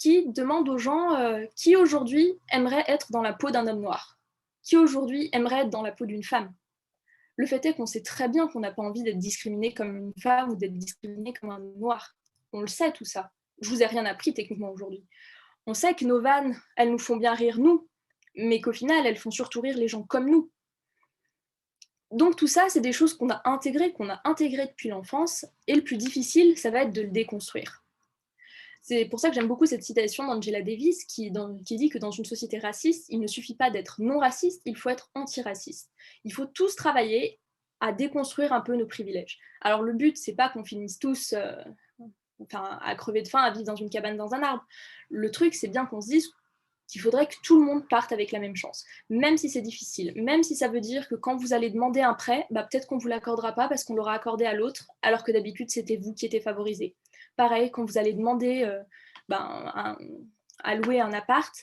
qui demande aux gens qui aujourd'hui aimerait être dans la peau d'un homme noir, qui aujourd'hui aimerait être dans la peau d'une femme. Le fait est qu'on sait très bien qu'on n'a pas envie d'être discriminé comme une femme ou d'être discriminé comme un homme noir. On le sait tout ça. Je vous ai rien appris techniquement aujourd'hui. On sait que nos vannes, elles nous font bien rire nous, mais qu'au final, elles font surtout rire les gens comme nous. Donc tout ça, c'est des choses qu'on a intégrées depuis l'enfance, et le plus difficile, ça va être de le déconstruire. C'est pour ça que j'aime beaucoup cette citation d'Angela Davis qui dit que dans une société raciste, il ne suffit pas d'être non raciste, il faut être antiraciste. Il faut tous travailler à déconstruire un peu nos privilèges. Alors le but, c'est pas qu'on finisse tous à crever de faim, à vivre dans une cabane dans un arbre. Le truc, c'est bien qu'on se dise qu'il faudrait que tout le monde parte avec la même chance, même si c'est difficile, même si ça veut dire que quand vous allez demander un prêt, peut-être qu'on ne vous l'accordera pas parce qu'on l'aura accordé à l'autre, alors que d'habitude c'était vous qui étiez favorisé. Pareil, quand vous allez demander à louer un appart,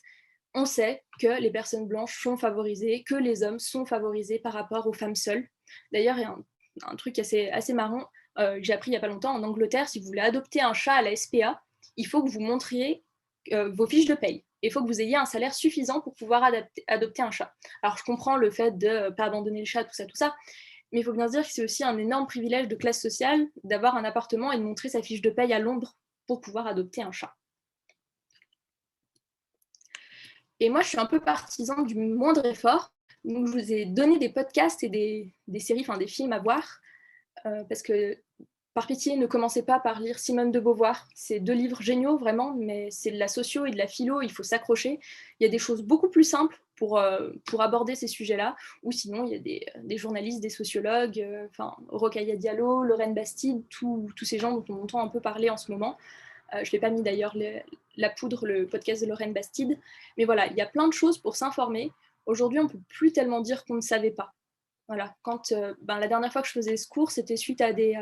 on sait que les personnes blanches sont favorisées, que les hommes sont favorisés par rapport aux femmes seules. D'ailleurs, il y a un truc assez marrant que j'ai appris il n'y a pas longtemps. En Angleterre, si vous voulez adopter un chat à la SPA, il faut que vous montriez vos fiches de paye. Il faut que vous ayez un salaire suffisant pour pouvoir adopter un chat. Alors, je comprends le fait de ne pas abandonner le chat, tout ça, mais il faut bien se dire que c'est aussi un énorme privilège de classe sociale d'avoir un appartement et de montrer sa fiche de paye à Londres pour pouvoir adopter un chat. Et moi, je suis un peu partisan du moindre effort. Donc, je vous ai donné des podcasts et des séries, des films à voir, parce que par pitié, ne commencez pas par lire Simone de Beauvoir. C'est 2 livres géniaux, vraiment, mais c'est de la socio et de la philo, il faut s'accrocher. Il y a des choses beaucoup plus simples pour aborder ces sujets-là, ou sinon, il y a des journalistes, des sociologues, Rokhaya Diallo, Lorraine Bastide, tous ces gens dont on entend un peu parler en ce moment. Je ne l'ai pas mis d'ailleurs, La Poudre, le podcast de Lorraine Bastide. Mais voilà, il y a plein de choses pour s'informer. Aujourd'hui, on ne peut plus tellement dire qu'on ne savait pas. Voilà, quand la dernière fois que je faisais ce cours, c'était suite à des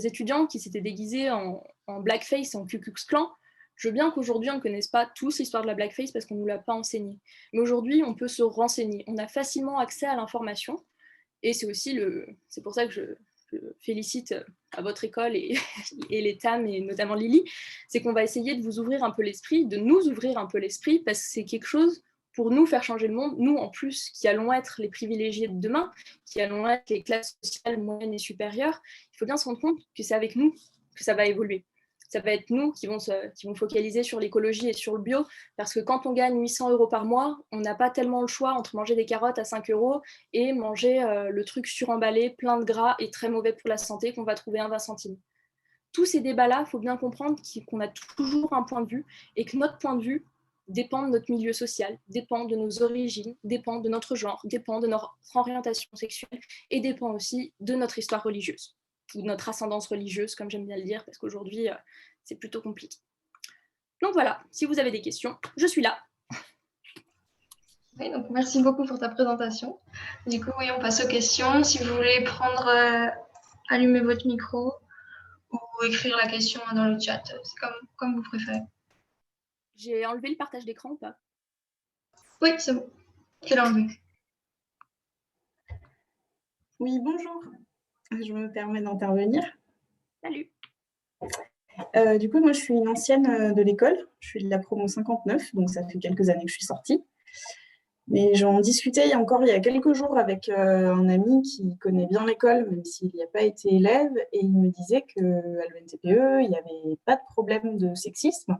étudiants qui s'étaient déguisés en blackface, en Ku Klux Klan. Je veux bien qu'aujourd'hui, on ne connaisse pas tous l'histoire de la blackface parce qu'on ne nous l'a pas enseigné. Mais aujourd'hui, on peut se renseigner. On a facilement accès à l'information. Et c'est pour ça que je félicite à votre école et les TAM, et notamment Lily, c'est qu'on va essayer de vous ouvrir un peu l'esprit, de nous ouvrir un peu l'esprit, parce que c'est quelque chose pour nous faire changer le monde, nous en plus qui allons être les privilégiés de demain, qui allons être les classes sociales moyennes et supérieures. Il faut bien se rendre compte que c'est avec nous que ça va évoluer. Ça va être nous qui vont focaliser sur l'écologie et sur le bio, parce que quand on gagne 800 € par mois, on n'a pas tellement le choix entre manger des carottes à 5 € et manger le truc suremballé, plein de gras et très mauvais pour la santé qu'on va trouver à 20 centimes. Tous ces débats-là, il faut bien comprendre qu'on a toujours un point de vue et que notre point de vue dépend de notre milieu social, dépend de nos origines, dépend de notre genre, dépend de notre orientation sexuelle et dépend aussi de notre histoire religieuse ou de notre ascendance religieuse, comme j'aime bien le dire, parce qu'aujourd'hui, c'est plutôt compliqué. Donc voilà, si vous avez des questions, je suis là. Oui, donc merci beaucoup pour ta présentation. Du coup, oui, on passe aux questions. Si vous voulez allumer votre micro ou écrire la question dans le chat, c'est comme vous préférez. J'ai enlevé le partage d'écran ou pas? Oui, c'est bon. Je l'ai enlevé. Oui, bonjour. Je me permets d'intervenir. Salut. Du coup, moi, je suis une ancienne de l'école. Je suis de la promo 59, donc ça fait quelques années que je suis sortie. Mais j'en discutais il y a quelques jours avec un ami qui connaît bien l'école, même s'il n'y a pas été élève, et il me disait qu'à l'ENTPE, il n'y avait pas de problème de sexisme,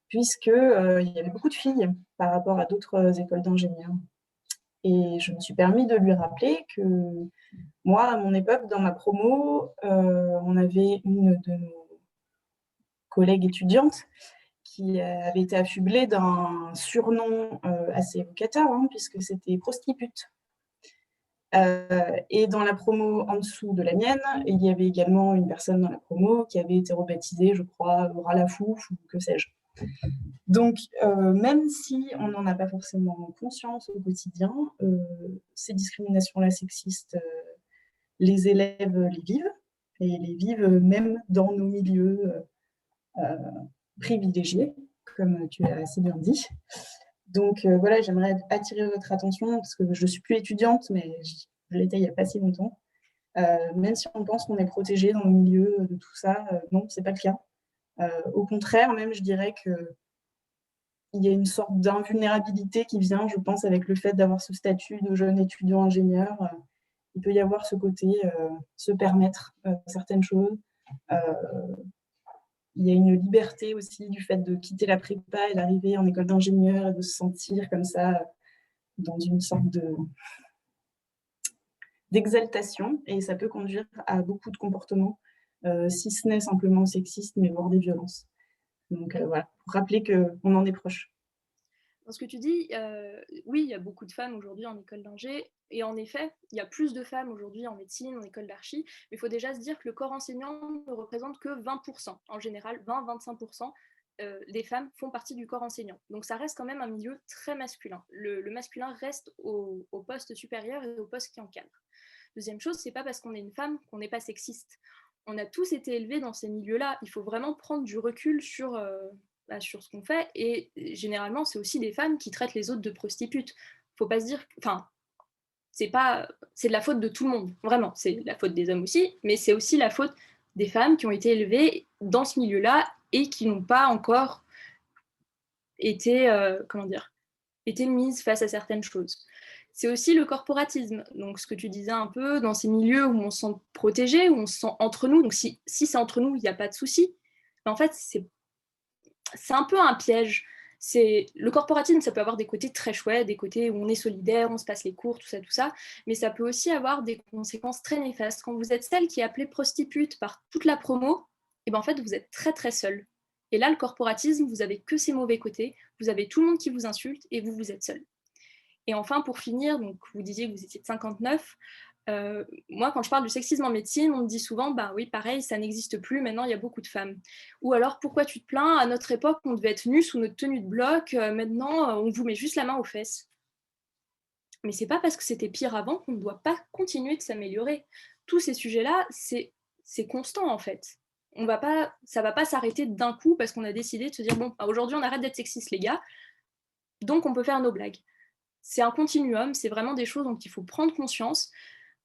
puisqu'il y avait beaucoup de filles par rapport à d'autres écoles d'ingénieurs. Et je me suis permis de lui rappeler que moi, à mon époque, dans ma promo, on avait une de nos collègues étudiantes qui avait été affublée d'un surnom assez évocateur, puisque c'était prostitute. Et dans la promo en dessous de la mienne, il y avait également une personne dans la promo qui avait été rebaptisée, je crois, Ralafouf ou que sais-je. Donc, même si on n'en a pas forcément conscience au quotidien, ces discriminations-là sexistes, les élèves les vivent, et les vivent même dans nos milieux privilégiés, comme tu as assez bien dit. Donc voilà, j'aimerais attirer votre attention, parce que je ne suis plus étudiante, mais je l'étais il n'y a pas si longtemps. Même si on pense qu'on est protégé dans le milieu de tout ça, non, ce n'est pas le cas. Au contraire, même, je dirais qu'il y a une sorte d'invulnérabilité qui vient, je pense, avec le fait d'avoir ce statut de jeune étudiant ingénieur. Il peut y avoir ce côté se permettre certaines choses. Il y a une liberté aussi du fait de quitter la prépa et d'arriver en école d'ingénieur et de se sentir comme ça dans une sorte d'exaltation. Et ça peut conduire à beaucoup de comportements, si ce n'est simplement sexistes, mais voire des violences. Donc voilà, pour rappeler qu'on en est proche. Dans ce que tu dis, oui, il y a beaucoup de femmes aujourd'hui en école d'ingé, et en effet, il y a plus de femmes aujourd'hui en médecine, en école d'archi, mais il faut déjà se dire que le corps enseignant ne représente que 20%. En général, 20-25% des femmes font partie du corps enseignant. Donc ça reste quand même un milieu très masculin. Le masculin reste au poste supérieur et au poste qui encadre. Deuxième chose, c'est pas parce qu'on est une femme qu'on n'est pas sexiste. On a tous été élevés dans ces milieux-là. Il faut vraiment prendre du recul sur ce qu'on fait, et généralement c'est aussi des femmes qui traitent les autres de prostitutes. Faut pas se dire, enfin, c'est de la faute de tout le monde, vraiment, c'est la faute des hommes aussi, mais c'est aussi la faute des femmes qui ont été élevées dans ce milieu-là et qui n'ont pas encore été, été mises face à certaines choses. C'est aussi le corporatisme, donc ce que tu disais un peu, dans ces milieux où on se sent protégé, où on se sent entre nous, donc si c'est entre nous, il n'y a pas de souci, mais en fait, c'est un peu un piège. Le corporatisme, ça peut avoir des côtés très chouettes, des côtés où on est solidaire, on se passe les cours, tout ça, mais ça peut aussi avoir des conséquences très néfastes. Quand vous êtes celle qui est appelée prostitute par toute la promo, et ben en fait, vous êtes très très seule. Et là, le corporatisme, vous avez que ses mauvais côtés, vous avez tout le monde qui vous insulte et vous êtes seule. Et enfin, pour finir, donc vous disiez que vous étiez de 59, moi, quand je parle du sexisme en médecine, on me dit souvent, bah oui, pareil, ça n'existe plus, maintenant il y a beaucoup de femmes. Ou alors, pourquoi tu te plains? À notre époque, on devait être nus sous notre tenue de bloc, maintenant, on vous met juste la main aux fesses. Mais c'est pas parce que c'était pire avant qu'on ne doit pas continuer de s'améliorer. Tous ces sujets-là, c'est constant en fait. Ça va pas s'arrêter d'un coup parce qu'on a décidé de se dire, bon, bah, aujourd'hui on arrête d'être sexiste les gars, donc on peut faire nos blagues. C'est un continuum, c'est vraiment des choses dont il faut prendre conscience.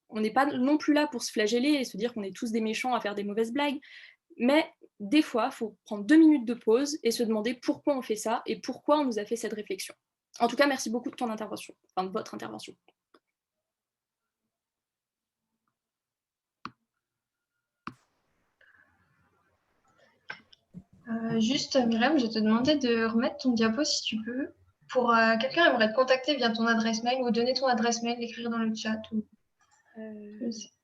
On n'est pas non plus là pour se flageller et se dire qu'on est tous des méchants à faire des mauvaises blagues, mais des fois, il faut prendre 2 minutes de pause et se demander pourquoi on fait ça et pourquoi on nous a fait cette réflexion. En tout cas, merci beaucoup de ton intervention, enfin de votre intervention. Juste, Myriam, je vais te demander de remettre ton diapo si tu peux. Pour quelqu'un aimerait te contacter via ton adresse mail ou donner ton adresse mail, l'écrire dans le chat.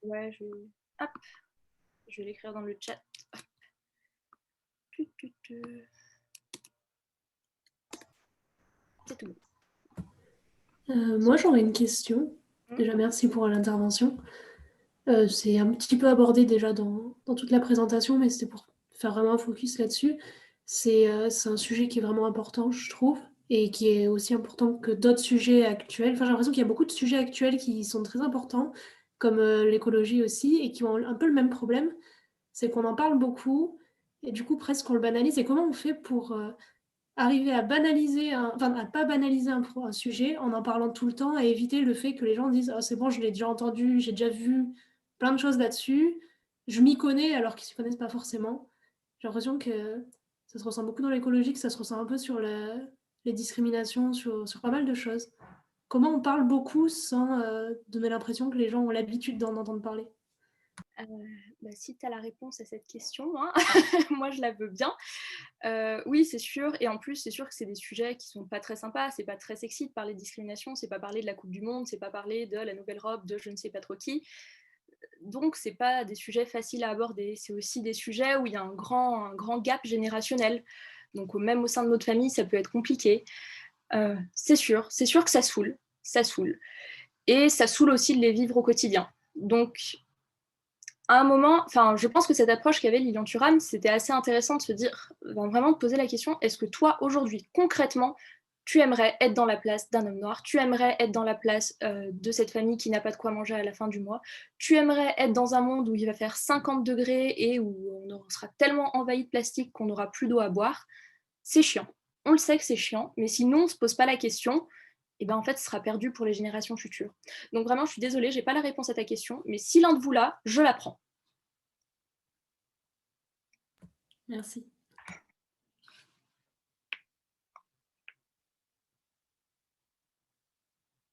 Ouais, je vais l'écrire dans le chat. C'est tout. Moi, j'aurais une question. Déjà, merci pour l'intervention. C'est un petit peu abordé déjà dans toute la présentation, mais c'était pour faire vraiment un focus là-dessus. C'est un sujet qui est vraiment important, je trouve, et qui est aussi important que d'autres sujets actuels. Enfin, j'ai l'impression qu'il y a beaucoup de sujets actuels qui sont très importants, comme l'écologie aussi, et qui ont un peu le même problème. C'est qu'on en parle beaucoup, et du coup, presque on le banalise. Et comment on fait pour arriver à banaliser, enfin, à pas banaliser un sujet en parlant tout le temps et éviter le fait que les gens disent oh, c'est bon, je l'ai déjà entendu, j'ai déjà vu plein de choses là-dessus, je m'y connais alors qu'ils ne s'y connaissent pas forcément. J'ai l'impression que ça se ressent beaucoup dans l'écologie, que ça se ressent un peu sur les discriminations, sur pas mal de choses. Comment on parle beaucoup sans donner l'impression que les gens ont l'habitude d'en entendre parler? Si tu as la réponse à cette question, hein, moi je la veux bien. Oui, c'est sûr, et en plus c'est sûr que c'est des sujets qui sont pas très sympas, c'est pas très sexy de parler de discrimination, c'est pas parler de la Coupe du Monde, c'est pas parler de la nouvelle robe de je ne sais pas trop qui. Donc c'est pas des sujets faciles à aborder, c'est aussi des sujets où il y a un grand gap générationnel. Donc même au sein de notre famille, ça peut être compliqué. C'est sûr que ça saoule. Et ça saoule aussi de les vivre au quotidien. Donc à un moment, je pense que cette approche qu'avait Lilian Thuram, c'était assez intéressant de se dire, vraiment de poser la question, est-ce que toi, aujourd'hui, concrètement, tu aimerais être dans la place d'un homme noir, tu aimerais être dans la place de cette famille qui n'a pas de quoi manger à la fin du mois, tu aimerais être dans un monde où il va faire 50 degrés et où on sera tellement envahi de plastique qu'on n'aura plus d'eau à boire. C'est chiant. On le sait que c'est chiant, mais si nous, on ne se pose pas la question, et ben en fait, ce sera perdu pour les générations futures. Donc vraiment, je suis désolée, j'ai pas la réponse à ta question, mais si l'un de vous l'a, je la prends. Merci.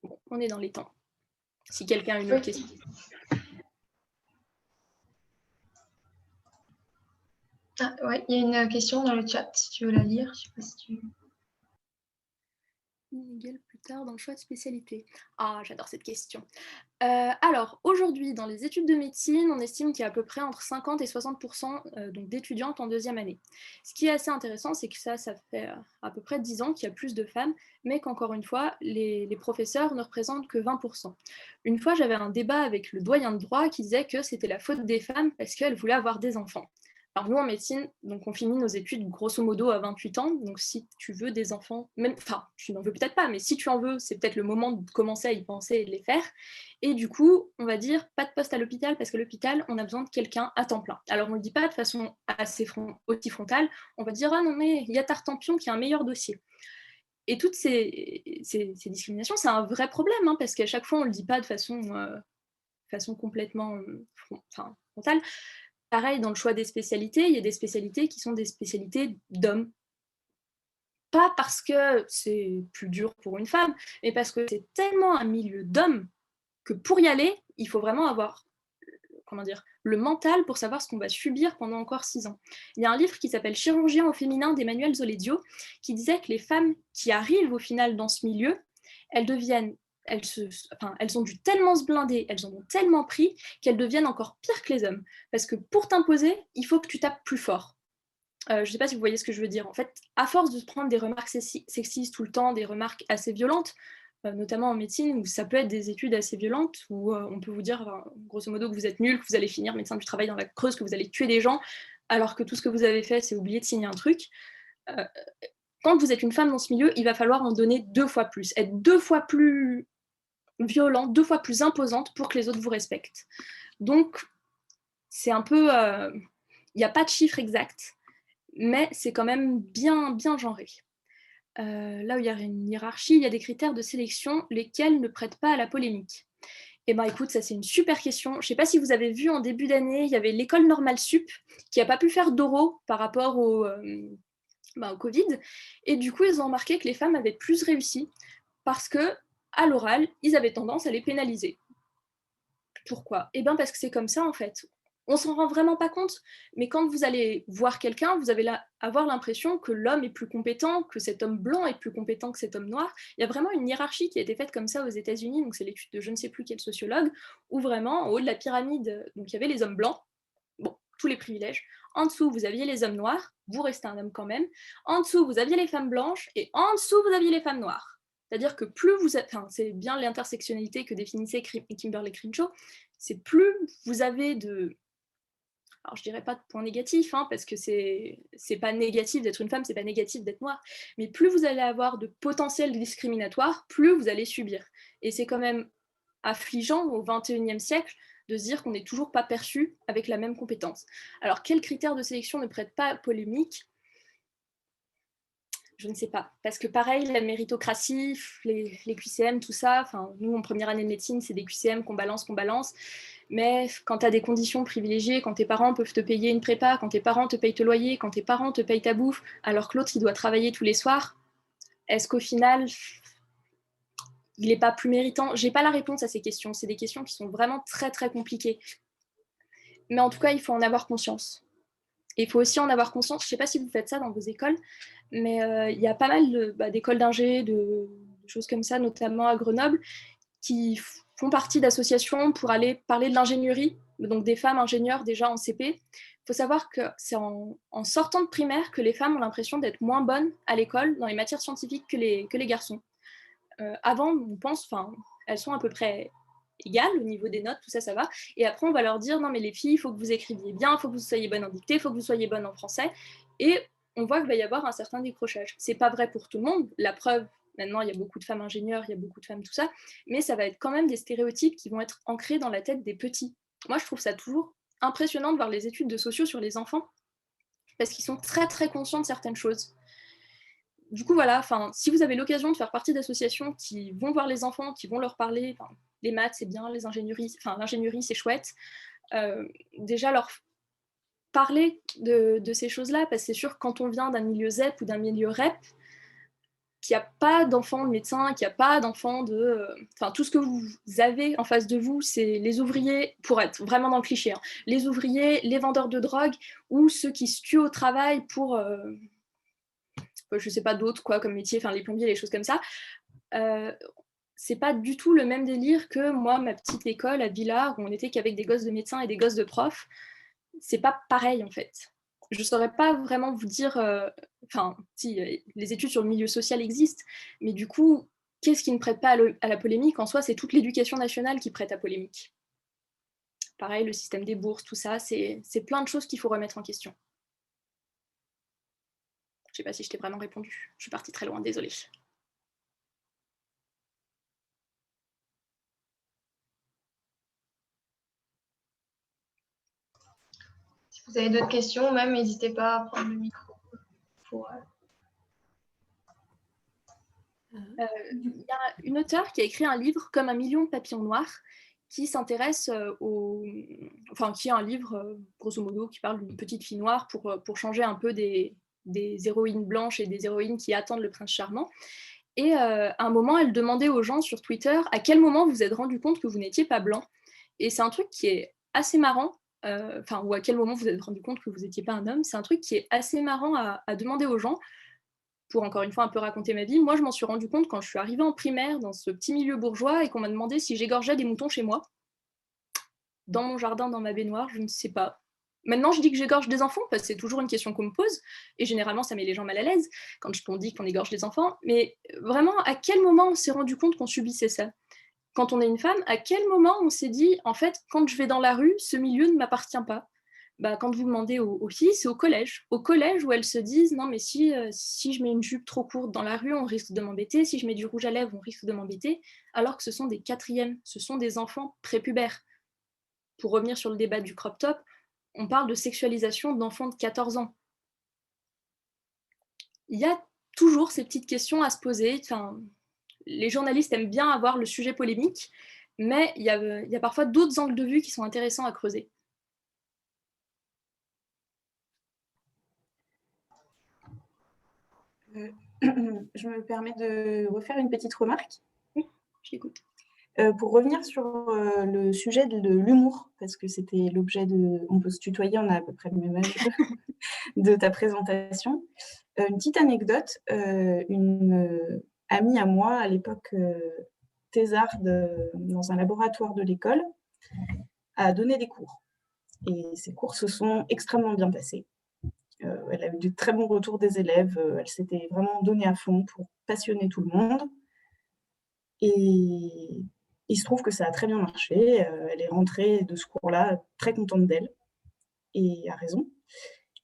Bon, on est dans les temps. Si quelqu'un a une autre question. Ah, ouais, il y a une question dans le chat, si tu veux la lire. Je sais pas si tu... Inégal plus tard dans le choix de spécialité. Ah, j'adore cette question. Alors, aujourd'hui, dans les études de médecine, on estime qu'il y a à peu près entre 50 et 60% donc d'étudiantes en deuxième année. Ce qui est assez intéressant, c'est que ça fait à peu près 10 ans qu'il y a plus de femmes, mais qu'encore une fois, les professeurs ne représentent que 20%. Une fois, j'avais un débat avec le doyen de droit qui disait que c'était la faute des femmes parce qu'elles voulaient avoir des enfants. Alors nous, en médecine, donc on finit nos études grosso modo à 28 ans, donc si tu veux des enfants, même, enfin, tu n'en veux peut-être pas, mais si tu en veux, c'est peut-être le moment de commencer à y penser et de les faire. Et du coup, on va dire pas de poste à l'hôpital, parce que l'hôpital, on a besoin de quelqu'un à temps plein. Alors on ne le dit pas de façon aussi frontale, on va dire, ah non mais il y a Tartampion qui a un meilleur dossier. Et toutes ces discriminations, c'est un vrai problème, hein, parce qu'à chaque fois, on ne le dit pas de façon complètement frontale. Pareil, dans le choix des spécialités, il y a des spécialités qui sont des spécialités d'hommes. Pas parce que c'est plus dur pour une femme, mais parce que c'est tellement un milieu d'hommes que pour y aller, il faut vraiment avoir le mental pour savoir ce qu'on va subir pendant encore 6 ans. Il y a un livre qui s'appelle Chirurgien au féminin d'Emmanuel Zoledio qui disait que les femmes qui arrivent au final dans ce milieu, elles ont dû tellement se blinder, elles en ont tellement pris qu'elles deviennent encore pires que les hommes. Parce que pour t'imposer, il faut que tu tapes plus fort. Je ne sais pas si vous voyez ce que je veux dire. En fait, à force de se prendre des remarques sexistes tout le temps, des remarques assez violentes, notamment en médecine, où ça peut être des études assez violentes, où on peut vous dire, grosso modo, que vous êtes nul, que vous allez finir médecin du travail dans la Creuse, que vous allez tuer des gens, alors que tout ce que vous avez fait, c'est oublier de signer un truc. Quand vous êtes une femme dans ce milieu, il va falloir en donner 2 fois plus, être 2 fois plus violente, 2 fois plus imposante pour que les autres vous respectent. Donc, c'est un peu... Il n'y a pas de chiffre exact, mais c'est quand même bien genré. Là où il y a une hiérarchie, il y a des critères de sélection, lesquels ne prêtent pas à la polémique. Eh bien écoute, ça c'est une super question. Je ne sais pas si vous avez vu en début d'année, il y avait l'école normale sup qui n'a pas pu faire d'oraux par rapport au Covid. Et du coup, ils ont remarqué que les femmes avaient plus réussi parce que à l'oral, ils avaient tendance à les pénaliser. Pourquoi ? Eh bien parce que c'est comme ça en fait. On s'en rend vraiment pas compte, mais quand vous allez voir quelqu'un, vous allez avoir l'impression que l'homme est plus compétent, que cet homme blanc est plus compétent que cet homme noir. Il y a vraiment une hiérarchie qui a été faite comme ça aux États-Unis, donc c'est l'étude de je ne sais plus quel sociologue, où vraiment, en haut de la pyramide, donc il y avait les hommes blancs, bon, tous les privilèges. En dessous, vous aviez les hommes noirs, vous restez un homme quand même. En dessous, vous aviez les femmes blanches, et en dessous, vous aviez les femmes noires. C'est-à-dire que plus vous... c'est bien l'intersectionnalité que définissait Kimberly Crenshaw, c'est plus vous avez de... Alors je dirais pas de points négatifs, hein, parce que c'est pas négatif d'être une femme, c'est pas négatif d'être noire, mais plus vous allez avoir de potentiel discriminatoire, plus vous allez subir. Et c'est quand même affligeant au XXIe siècle de se dire qu'on n'est toujours pas perçu avec la même compétence. Alors quels critères de sélection ne prêtent pas à polémique ? Je ne sais pas, parce que pareil, la méritocratie, les QCM, tout ça, enfin, nous en première année de médecine, c'est des QCM qu'on balance, mais quand tu as des conditions privilégiées, quand tes parents peuvent te payer une prépa, quand tes parents te payent ton loyer, quand tes parents te payent ta bouffe, alors que l'autre, il doit travailler tous les soirs, est-ce qu'au final, il n'est pas plus méritant ? J'ai pas la réponse à ces questions, c'est des questions qui sont vraiment très très compliquées. Mais en tout cas, il faut en avoir conscience. Et il faut aussi en avoir conscience, je ne sais pas si vous faites ça dans vos écoles, mais il y a pas mal d'écoles d'ingé, de choses comme ça, notamment à Grenoble, qui font partie d'associations pour aller parler de l'ingénierie, donc des femmes ingénieures déjà en CP. Il faut savoir que c'est en sortant de primaire que les femmes ont l'impression d'être moins bonnes à l'école dans les matières scientifiques que les garçons. Avant, on pense, elles sont à peu près égales au niveau des notes, tout ça, ça va. Et après, on va leur dire, non mais les filles, il faut que vous écriviez bien, il faut que vous soyez bonnes en dictée, il faut que vous soyez bonnes en français. Et on voit qu'il va y avoir un certain décrochage. C'est pas vrai pour tout le monde. La preuve, maintenant, il y a beaucoup de femmes ingénieures, il y a beaucoup de femmes, tout ça. Mais ça va être quand même des stéréotypes qui vont être ancrés dans la tête des petits. Moi, je trouve ça toujours impressionnant de voir les études de sociaux sur les enfants, parce qu'ils sont très, très conscients de certaines choses. Du coup, voilà, si vous avez l'occasion de faire partie d'associations qui vont voir les enfants, qui vont leur parler, les maths, c'est bien, l'ingénierie, c'est chouette, déjà leur parler de ces choses-là, parce que c'est sûr, quand on vient d'un milieu ZEP ou d'un milieu REP, qu'il n'y a pas d'enfants de médecins, qu'il n'y a pas d'enfants de... Enfin, tout ce que vous avez en face de vous, c'est les ouvriers, pour être vraiment dans le cliché, hein, les ouvriers, les vendeurs de drogue, ou ceux qui se tuent au travail pour... je sais pas d'autres, quoi, comme métier, enfin les plombiers, les choses comme ça. C'est pas du tout le même délire que moi, ma petite école à Villars, où on était qu'avec des gosses de médecins et des gosses de profs. C'est pas pareil, en fait. Je saurais pas vraiment vous dire... Enfin, si, les études sur le milieu social existent, mais du coup, qu'est-ce qui ne prête pas à la polémique? En soi, c'est toute l'éducation nationale qui prête à polémique. Pareil, le système des bourses, tout ça, c'est plein de choses qu'il faut remettre en question. Je sais pas si je t'ai vraiment répondu. Je suis partie très loin, désolée. Si vous avez d'autres questions, même n'hésitez pas à prendre le micro. Il y a une auteure qui a écrit un livre, Comme un million de papillons noirs, qui s'intéresse Enfin, qui est un livre, grosso modo, qui parle d'une petite fille noire pour changer un peu des héroïnes blanches et des héroïnes qui attendent le prince charmant. Et à un moment, elle demandait aux gens sur Twitter à quel moment vous vous êtes rendu compte que vous n'étiez pas blanc. Et c'est un truc qui est assez marrant, ou à quel moment vous vous êtes rendu compte que vous n'étiez pas un homme. C'est un truc qui est assez marrant à demander aux gens, pour encore une fois un peu raconter ma vie. Moi, je m'en suis rendu compte quand je suis arrivée en primaire dans ce petit milieu bourgeois et qu'on m'a demandé si j'égorgeais des moutons chez moi. Dans mon jardin, dans ma baignoire, je ne sais pas. Maintenant, je dis que j'égorge des enfants, parce que c'est toujours une question qu'on me pose, et généralement, ça met les gens mal à l'aise quand on dit qu'on égorge des enfants. Mais vraiment, à quel moment on s'est rendu compte qu'on subissait ça? Quand on est une femme, à quel moment on s'est dit, en fait, quand je vais dans la rue, ce milieu ne m'appartient pas? Bah, quand vous demandez aux filles, c'est au collège. Au collège où elles se disent, non mais si je mets une jupe trop courte dans la rue, on risque de m'embêter, si je mets du rouge à lèvres, on risque de m'embêter, alors que ce sont des quatrièmes, ce sont des enfants prépubères. Pour revenir sur le débat du crop top, on parle de sexualisation d'enfants de 14 ans. Il y a toujours ces petites questions à se poser. Enfin, les journalistes aiment bien avoir le sujet polémique, mais il y a parfois d'autres angles de vue qui sont intéressants à creuser. Je me permets de refaire une petite remarque. Oui, je l'écoute. Pour revenir sur le sujet de l'humour, parce que c'était l'objet de... On peut se tutoyer, on a à peu près le même âge de ta présentation. Une petite anecdote, une amie à moi, à l'époque thésarde dans un laboratoire de l'école, a donné des cours. Et ces cours se sont extrêmement bien passés. Elle a eu de très bons retours des élèves, elle s'était vraiment donnée à fond pour passionner tout le monde. Et il se trouve que ça a très bien marché. Elle est rentrée de ce cours-là très contente d'elle, et a raison.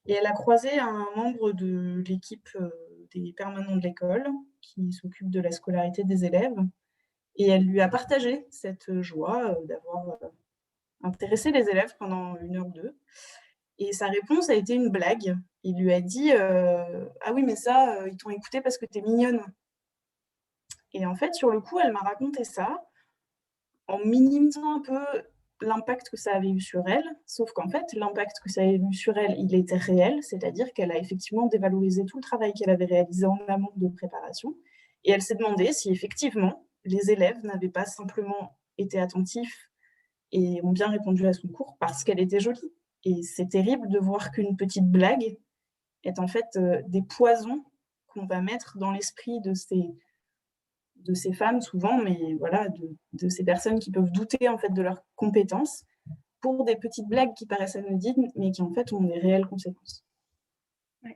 Et elle a croisé un membre de l'équipe des permanents de l'école qui s'occupe de la scolarité des élèves. Et elle lui a partagé cette joie d'avoir intéressé les élèves pendant 1 heure ou 2. Et sa réponse a été une blague. Il lui a dit ah oui, mais ça, ils t'ont écouté parce que t'es mignonne. Et en fait, sur le coup, elle m'a raconté ça en minimisant un peu l'impact que ça avait eu sur elle, sauf qu'en fait, l'impact que ça avait eu sur elle, il était réel, c'est-à-dire qu'elle a effectivement dévalorisé tout le travail qu'elle avait réalisé en amont de préparation, et elle s'est demandé si effectivement les élèves n'avaient pas simplement été attentifs et ont bien répondu à son cours parce qu'elle était jolie. Et c'est terrible de voir qu'une petite blague est en fait des poisons qu'on va mettre dans l'esprit de ces femmes souvent, mais voilà, de ces personnes qui peuvent douter en fait de leurs compétences pour des petites blagues qui paraissent anodines, mais qui en fait ont des réelles conséquences. Ouais.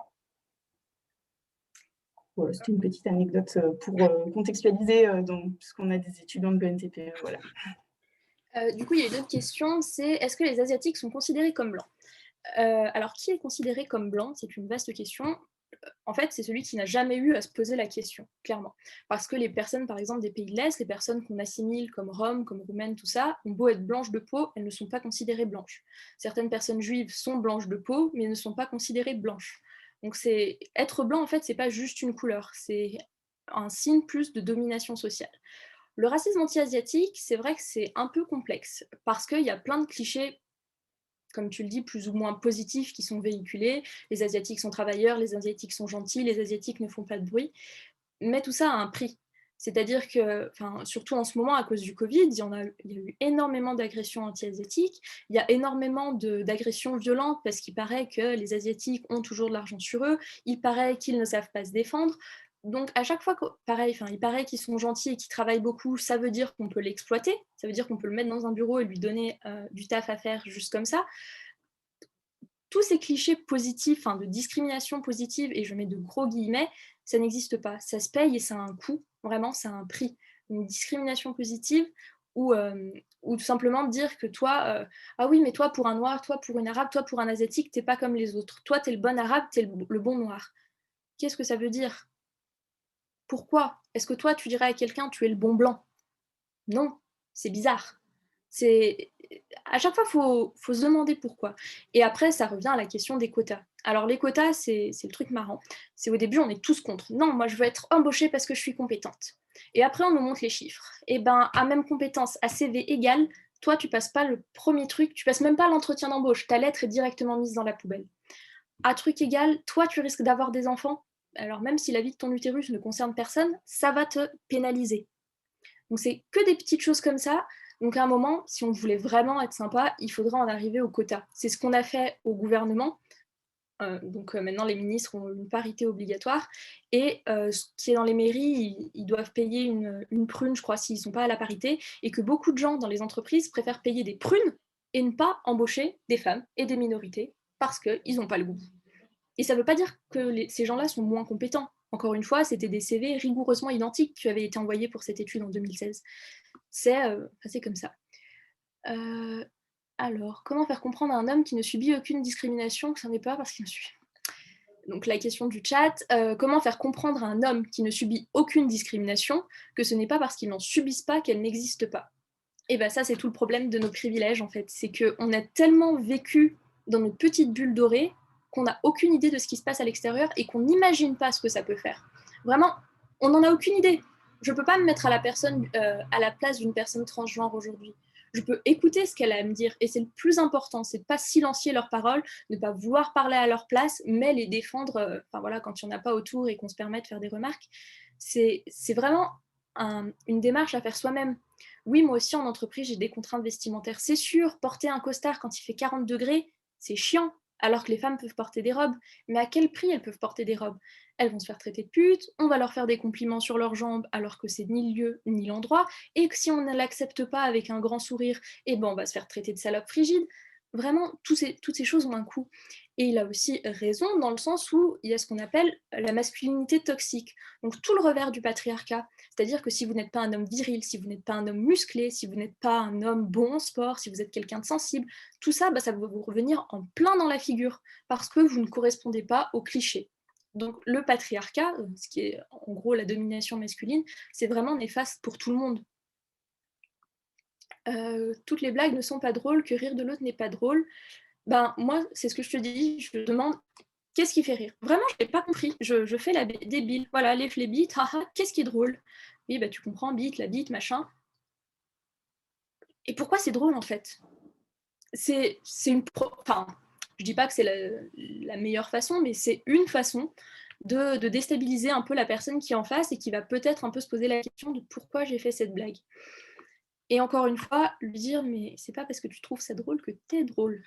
Voilà, c'était une petite anecdote pour contextualiser, puisqu'on a des étudiants de l'ENTP. Voilà. Du coup, il y a une autre question, c'est est-ce que les Asiatiques sont considérés comme blancs? Alors, qui est considéré comme blanc? C'est une vaste question. En fait, c'est celui qui n'a jamais eu à se poser la question, clairement. Parce que les personnes, par exemple, des pays de l'Est, les personnes qu'on assimile comme roms, comme roumaines, tout ça, ont beau être blanches de peau, elles ne sont pas considérées blanches. Certaines personnes juives sont blanches de peau, mais ne sont pas considérées blanches. Donc, être blanc, en fait, c'est pas juste une couleur, c'est un signe plus de domination sociale. Le racisme anti-asiatique, c'est vrai que c'est un peu complexe, parce qu'il y a plein de clichés, comme tu le dis, plus ou moins positifs qui sont véhiculés. Les Asiatiques sont travailleurs, les Asiatiques sont gentils, les Asiatiques ne font pas de bruit. mais tout ça a un prix. C'est-à-dire que, surtout en ce moment, à cause du Covid, il y a eu énormément d'agressions anti-asiatiques, il y a énormément d'agressions violentes parce qu'il paraît que les Asiatiques ont toujours de l'argent sur eux, il paraît qu'ils ne savent pas se défendre. Donc à chaque fois, pareil, il paraît qu'ils sont gentils et qu'ils travaillent beaucoup, ça veut dire qu'on peut l'exploiter, ça veut dire qu'on peut le mettre dans un bureau et lui donner du taf à faire juste comme ça. Tous ces clichés positifs, de discrimination positive, et je mets de gros guillemets, ça n'existe pas. Ça se paye et ça a un coût, vraiment, ça a un prix. Une discrimination positive ou tout simplement dire que toi, ah oui, mais toi pour un noir, toi pour une arabe, toi pour un asiatique, t'es pas comme les autres. Toi, t'es le bon arabe, t'es le bon noir. Qu'est-ce que ça veut dire? Pourquoi? Est-ce que toi, tu dirais à quelqu'un, tu es le bon blanc? Non, c'est bizarre. À chaque fois, faut se demander pourquoi. Et après, ça revient à la question des quotas. Alors les quotas, c'est le truc marrant. C'est au début, on est tous contre. Non, moi, je veux être embauchée parce que je suis compétente. Et après, on nous montre les chiffres. Et ben, à même compétence, à CV égal, toi, tu passes pas le premier truc, tu passes même pas l'entretien d'embauche. Ta lettre est directement mise dans la poubelle. À truc égal, toi, tu risques d'avoir des enfants. Alors même si la vie de ton utérus ne concerne personne, ça va te pénaliser. Donc c'est que des petites choses comme ça. Donc à un moment, si on voulait vraiment être sympa, il faudrait en arriver au quota. C'est ce qu'on a fait au gouvernement. Maintenant, les ministres ont une parité obligatoire. Et ce qui est dans les mairies, ils doivent payer une prune, je crois, s'ils ne sont pas à la parité. Et que beaucoup de gens dans les entreprises préfèrent payer des prunes et ne pas embaucher des femmes et des minorités parce qu'ils n'ont pas le goût. Et ça ne veut pas dire que ces gens-là sont moins compétents. Encore une fois, c'était des CV rigoureusement identiques qui avaient été envoyés pour cette étude en 2016. C'est comme ça. Alors, comment faire comprendre à un homme qui ne subit aucune discrimination que ce n'est pas parce qu'il me suit? Donc la question du chat, comment faire comprendre à un homme qui ne subit aucune discrimination que ce n'est pas parce qu'ils n'en subissent pas qu'elle n'existe pas? Et bien ça, c'est tout le problème de nos privilèges, en fait. C'est qu'on a tellement vécu dans nos petites bulles dorées qu'on n'a aucune idée de ce qui se passe à l'extérieur et qu'on n'imagine pas ce que ça peut faire. Vraiment, on n'en a aucune idée. Je ne peux pas me mettre à la place d'une personne transgenre aujourd'hui. Je peux écouter ce qu'elle a à me dire et c'est le plus important, c'est de ne pas silencier leurs paroles, de ne pas vouloir parler à leur place, mais les défendre quand il n'y en a pas autour et qu'on se permet de faire des remarques. C'est vraiment une démarche à faire soi-même. Oui, moi aussi en entreprise, j'ai des contraintes vestimentaires. C'est sûr, porter un costard quand il fait 40 degrés, c'est chiant, alors que les femmes peuvent porter des robes. Mais à quel prix elles peuvent porter des robes? Elles vont se faire traiter de putes, on va leur faire des compliments sur leurs jambes alors que c'est ni le lieu ni l'endroit, et que si on ne l'accepte pas avec un grand sourire, on va se faire traiter de salope frigide. Vraiment, toutes ces choses ont un coût. Et il a aussi raison dans le sens où il y a ce qu'on appelle la masculinité toxique. Donc tout le revers du patriarcat. C'est-à-dire que si vous n'êtes pas un homme viril, si vous n'êtes pas un homme musclé, si vous n'êtes pas un homme bon en sport, si vous êtes quelqu'un de sensible, tout ça, ça va vous revenir en plein dans la figure parce que vous ne correspondez pas aux clichés. Donc le patriarcat, ce qui est en gros la domination masculine, c'est vraiment néfaste pour tout le monde. Toutes les blagues ne sont pas drôles, que rire de l'autre n'est pas drôle. Moi, c'est ce que je te dis, je demande qu'est-ce qui fait rire? Vraiment, je n'ai pas compris. Je fais la débile. Voilà, les bites, haha, qu'est-ce qui est drôle? Oui, tu comprends, bite, la bite, machin. Et pourquoi c'est drôle, en fait? C'est une... Enfin, je dis pas que c'est la meilleure façon, mais c'est une façon de déstabiliser un peu la personne qui est en face et qui va peut-être un peu se poser la question de pourquoi j'ai fait cette blague. Et encore une fois, lui dire, mais c'est pas parce que tu trouves ça drôle que t'es drôle.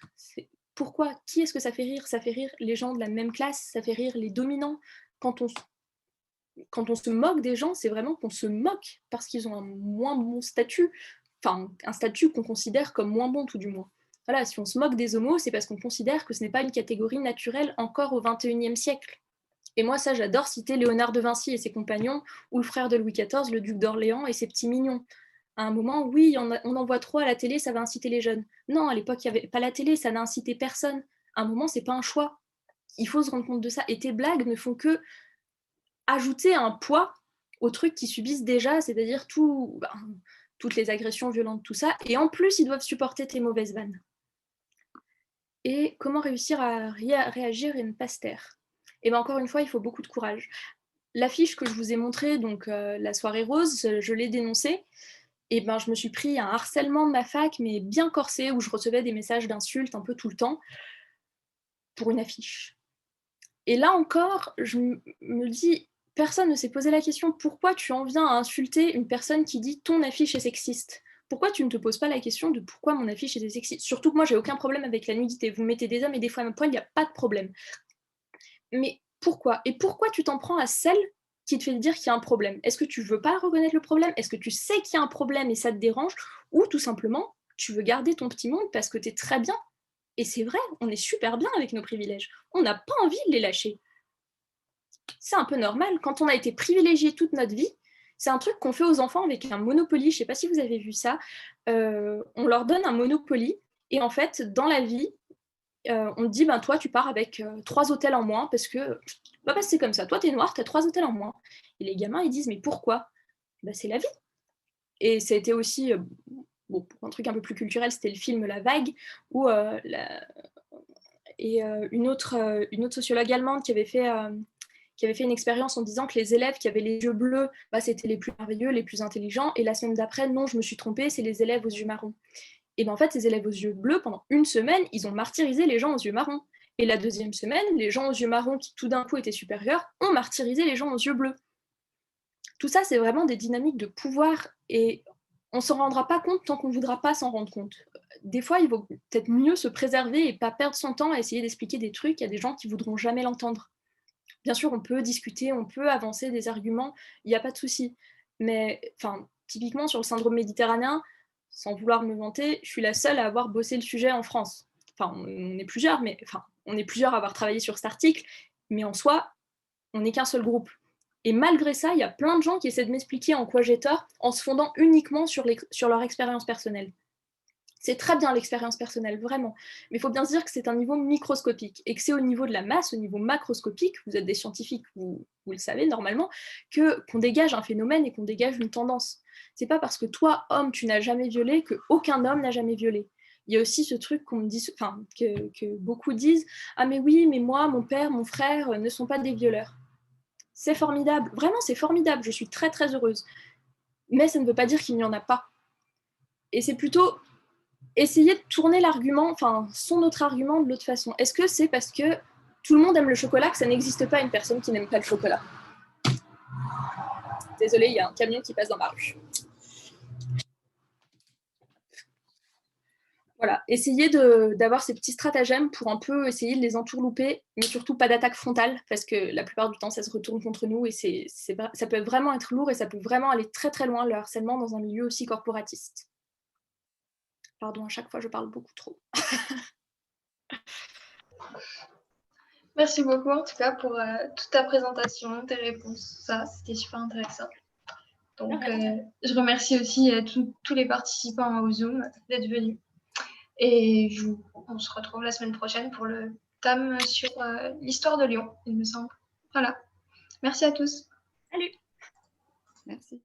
Pourquoi? Qui est-ce que ça fait rire? Ça fait rire les gens de la même classe, ça fait rire les dominants. Quand on se moque des gens, c'est vraiment qu'on se moque parce qu'ils ont un moins bon statut, un statut qu'on considère comme moins bon tout du moins. Voilà, si on se moque des homos, c'est parce qu'on considère que ce n'est pas une catégorie naturelle encore au XXIe siècle. Et moi, ça, j'adore citer Léonard de Vinci et ses compagnons, ou le frère de Louis XIV, le duc d'Orléans et ses petits mignons. À un moment, oui, on en voit trop à la télé, ça va inciter les jeunes. Non, à l'époque, il n'y avait pas la télé, ça n'a incité personne. À un moment, c'est pas un choix. Il faut se rendre compte de ça. Et tes blagues ne font que ajouter un poids aux trucs qu'ils subissent déjà, c'est-à-dire toutes les agressions violentes, tout ça. Et en plus, ils doivent supporter tes mauvaises vannes. Et comment réussir à réagir et ne pas se taire? Et encore une fois, il faut beaucoup de courage. L'affiche que je vous ai montrée, donc la soirée rose, je l'ai dénoncée. Et je me suis pris un harcèlement de ma fac, mais bien corsé, où je recevais des messages d'insultes un peu tout le temps, pour une affiche. Et là encore, je me dis, personne ne s'est posé la question pourquoi tu en viens à insulter une personne qui dit ton affiche est sexiste. Pourquoi tu ne te poses pas la question de pourquoi mon affiche est sexiste? Surtout que moi, j'ai aucun problème avec la nudité. Vous mettez des hommes et des femmes à poil, il n'y a pas de problème. Mais pourquoi? Et pourquoi tu t'en prends à celle qui te fait dire qu'il y a un problème? Est-ce que tu veux pas reconnaître le problème? Est-ce que tu sais qu'il y a un problème et ça te dérange? Ou tout simplement, tu veux garder ton petit monde parce que tu es très bien? Et c'est vrai, on est super bien avec nos privilèges. On n'a pas envie de les lâcher. C'est un peu normal. Quand on a été privilégié toute notre vie, c'est un truc qu'on fait aux enfants avec un Monopoly. Je ne sais pas si vous avez vu ça. On leur donne un Monopoly et en fait, dans la vie, on te dit, ben, toi, tu pars avec 3 hôtels en moins parce que c'est comme ça. Toi, tu es noir, tu as 3 hôtels en moins. Et les gamins, ils disent, mais pourquoi? Ben, c'est la vie. Et ça a été aussi, bon, pour un truc un peu plus culturel, c'était le film La Vague, où une autre sociologue allemande qui avait fait une expérience en disant que les élèves qui avaient les yeux bleus, bah, c'était les plus merveilleux, les plus intelligents, et la semaine d'après, non, je me suis trompée, c'est les élèves aux yeux marrons. Et ben en fait, ces élèves aux yeux bleus, pendant une semaine, ils ont martyrisé les gens aux yeux marrons. Et la deuxième semaine, les gens aux yeux marrons, qui tout d'un coup étaient supérieurs, ont martyrisé les gens aux yeux bleus. Tout ça, c'est vraiment des dynamiques de pouvoir, et on s'en rendra pas compte tant qu'on ne voudra pas s'en rendre compte. Des fois, il vaut peut-être mieux se préserver et pas perdre son temps à essayer d'expliquer des trucs à des gens qui voudront jamais l'entendre. Bien sûr, on peut discuter, on peut avancer des arguments, il n'y a pas de souci. Mais typiquement sur le syndrome méditerranéen, sans vouloir me vanter, je suis la seule à avoir bossé le sujet en France. On est plusieurs, on est plusieurs à avoir travaillé sur cet article, mais en soi, on n'est qu'un seul groupe. Et malgré ça, il y a plein de gens qui essaient de m'expliquer en quoi j'ai tort en se fondant uniquement sur leur expérience personnelle. C'est très bien l'expérience personnelle, vraiment. Mais il faut bien se dire que c'est un niveau microscopique et que c'est au niveau de la masse, au niveau macroscopique, vous êtes des scientifiques, vous le savez normalement, qu'on dégage un phénomène et qu'on dégage une tendance. C'est pas parce que toi, homme, tu n'as jamais violé qu'aucun homme n'a jamais violé. Il y a aussi ce truc qu'on me dit, que beaucoup disent, ah mais oui, mais moi, mon père, mon frère ne sont pas des violeurs. C'est formidable, vraiment c'est formidable, je suis très très heureuse. Mais ça ne veut pas dire qu'il n'y en a pas. Et c'est plutôt essayer de tourner l'argument, son autre argument de l'autre façon. Est-ce que c'est parce que tout le monde aime le chocolat que ça n'existe pas une personne qui n'aime pas le chocolat? Désolée, il y a un camion qui passe dans ma rue. Voilà, essayez d'avoir ces petits stratagèmes pour un peu essayer de les entourlouper, mais surtout pas d'attaque frontale, parce que la plupart du temps, ça se retourne contre nous, et ça peut vraiment être lourd, et ça peut vraiment aller très très loin, le harcèlement, dans un milieu aussi corporatiste. Pardon, à chaque fois, je parle beaucoup trop. Merci beaucoup en tout cas pour toute ta présentation, tes réponses, ça, c'était super intéressant. Donc, je remercie aussi tous les participants au Zoom d'être venus. Et on se retrouve la semaine prochaine pour le thème sur l'histoire de Lyon, il me semble. Voilà. Merci à tous. Salut. Merci.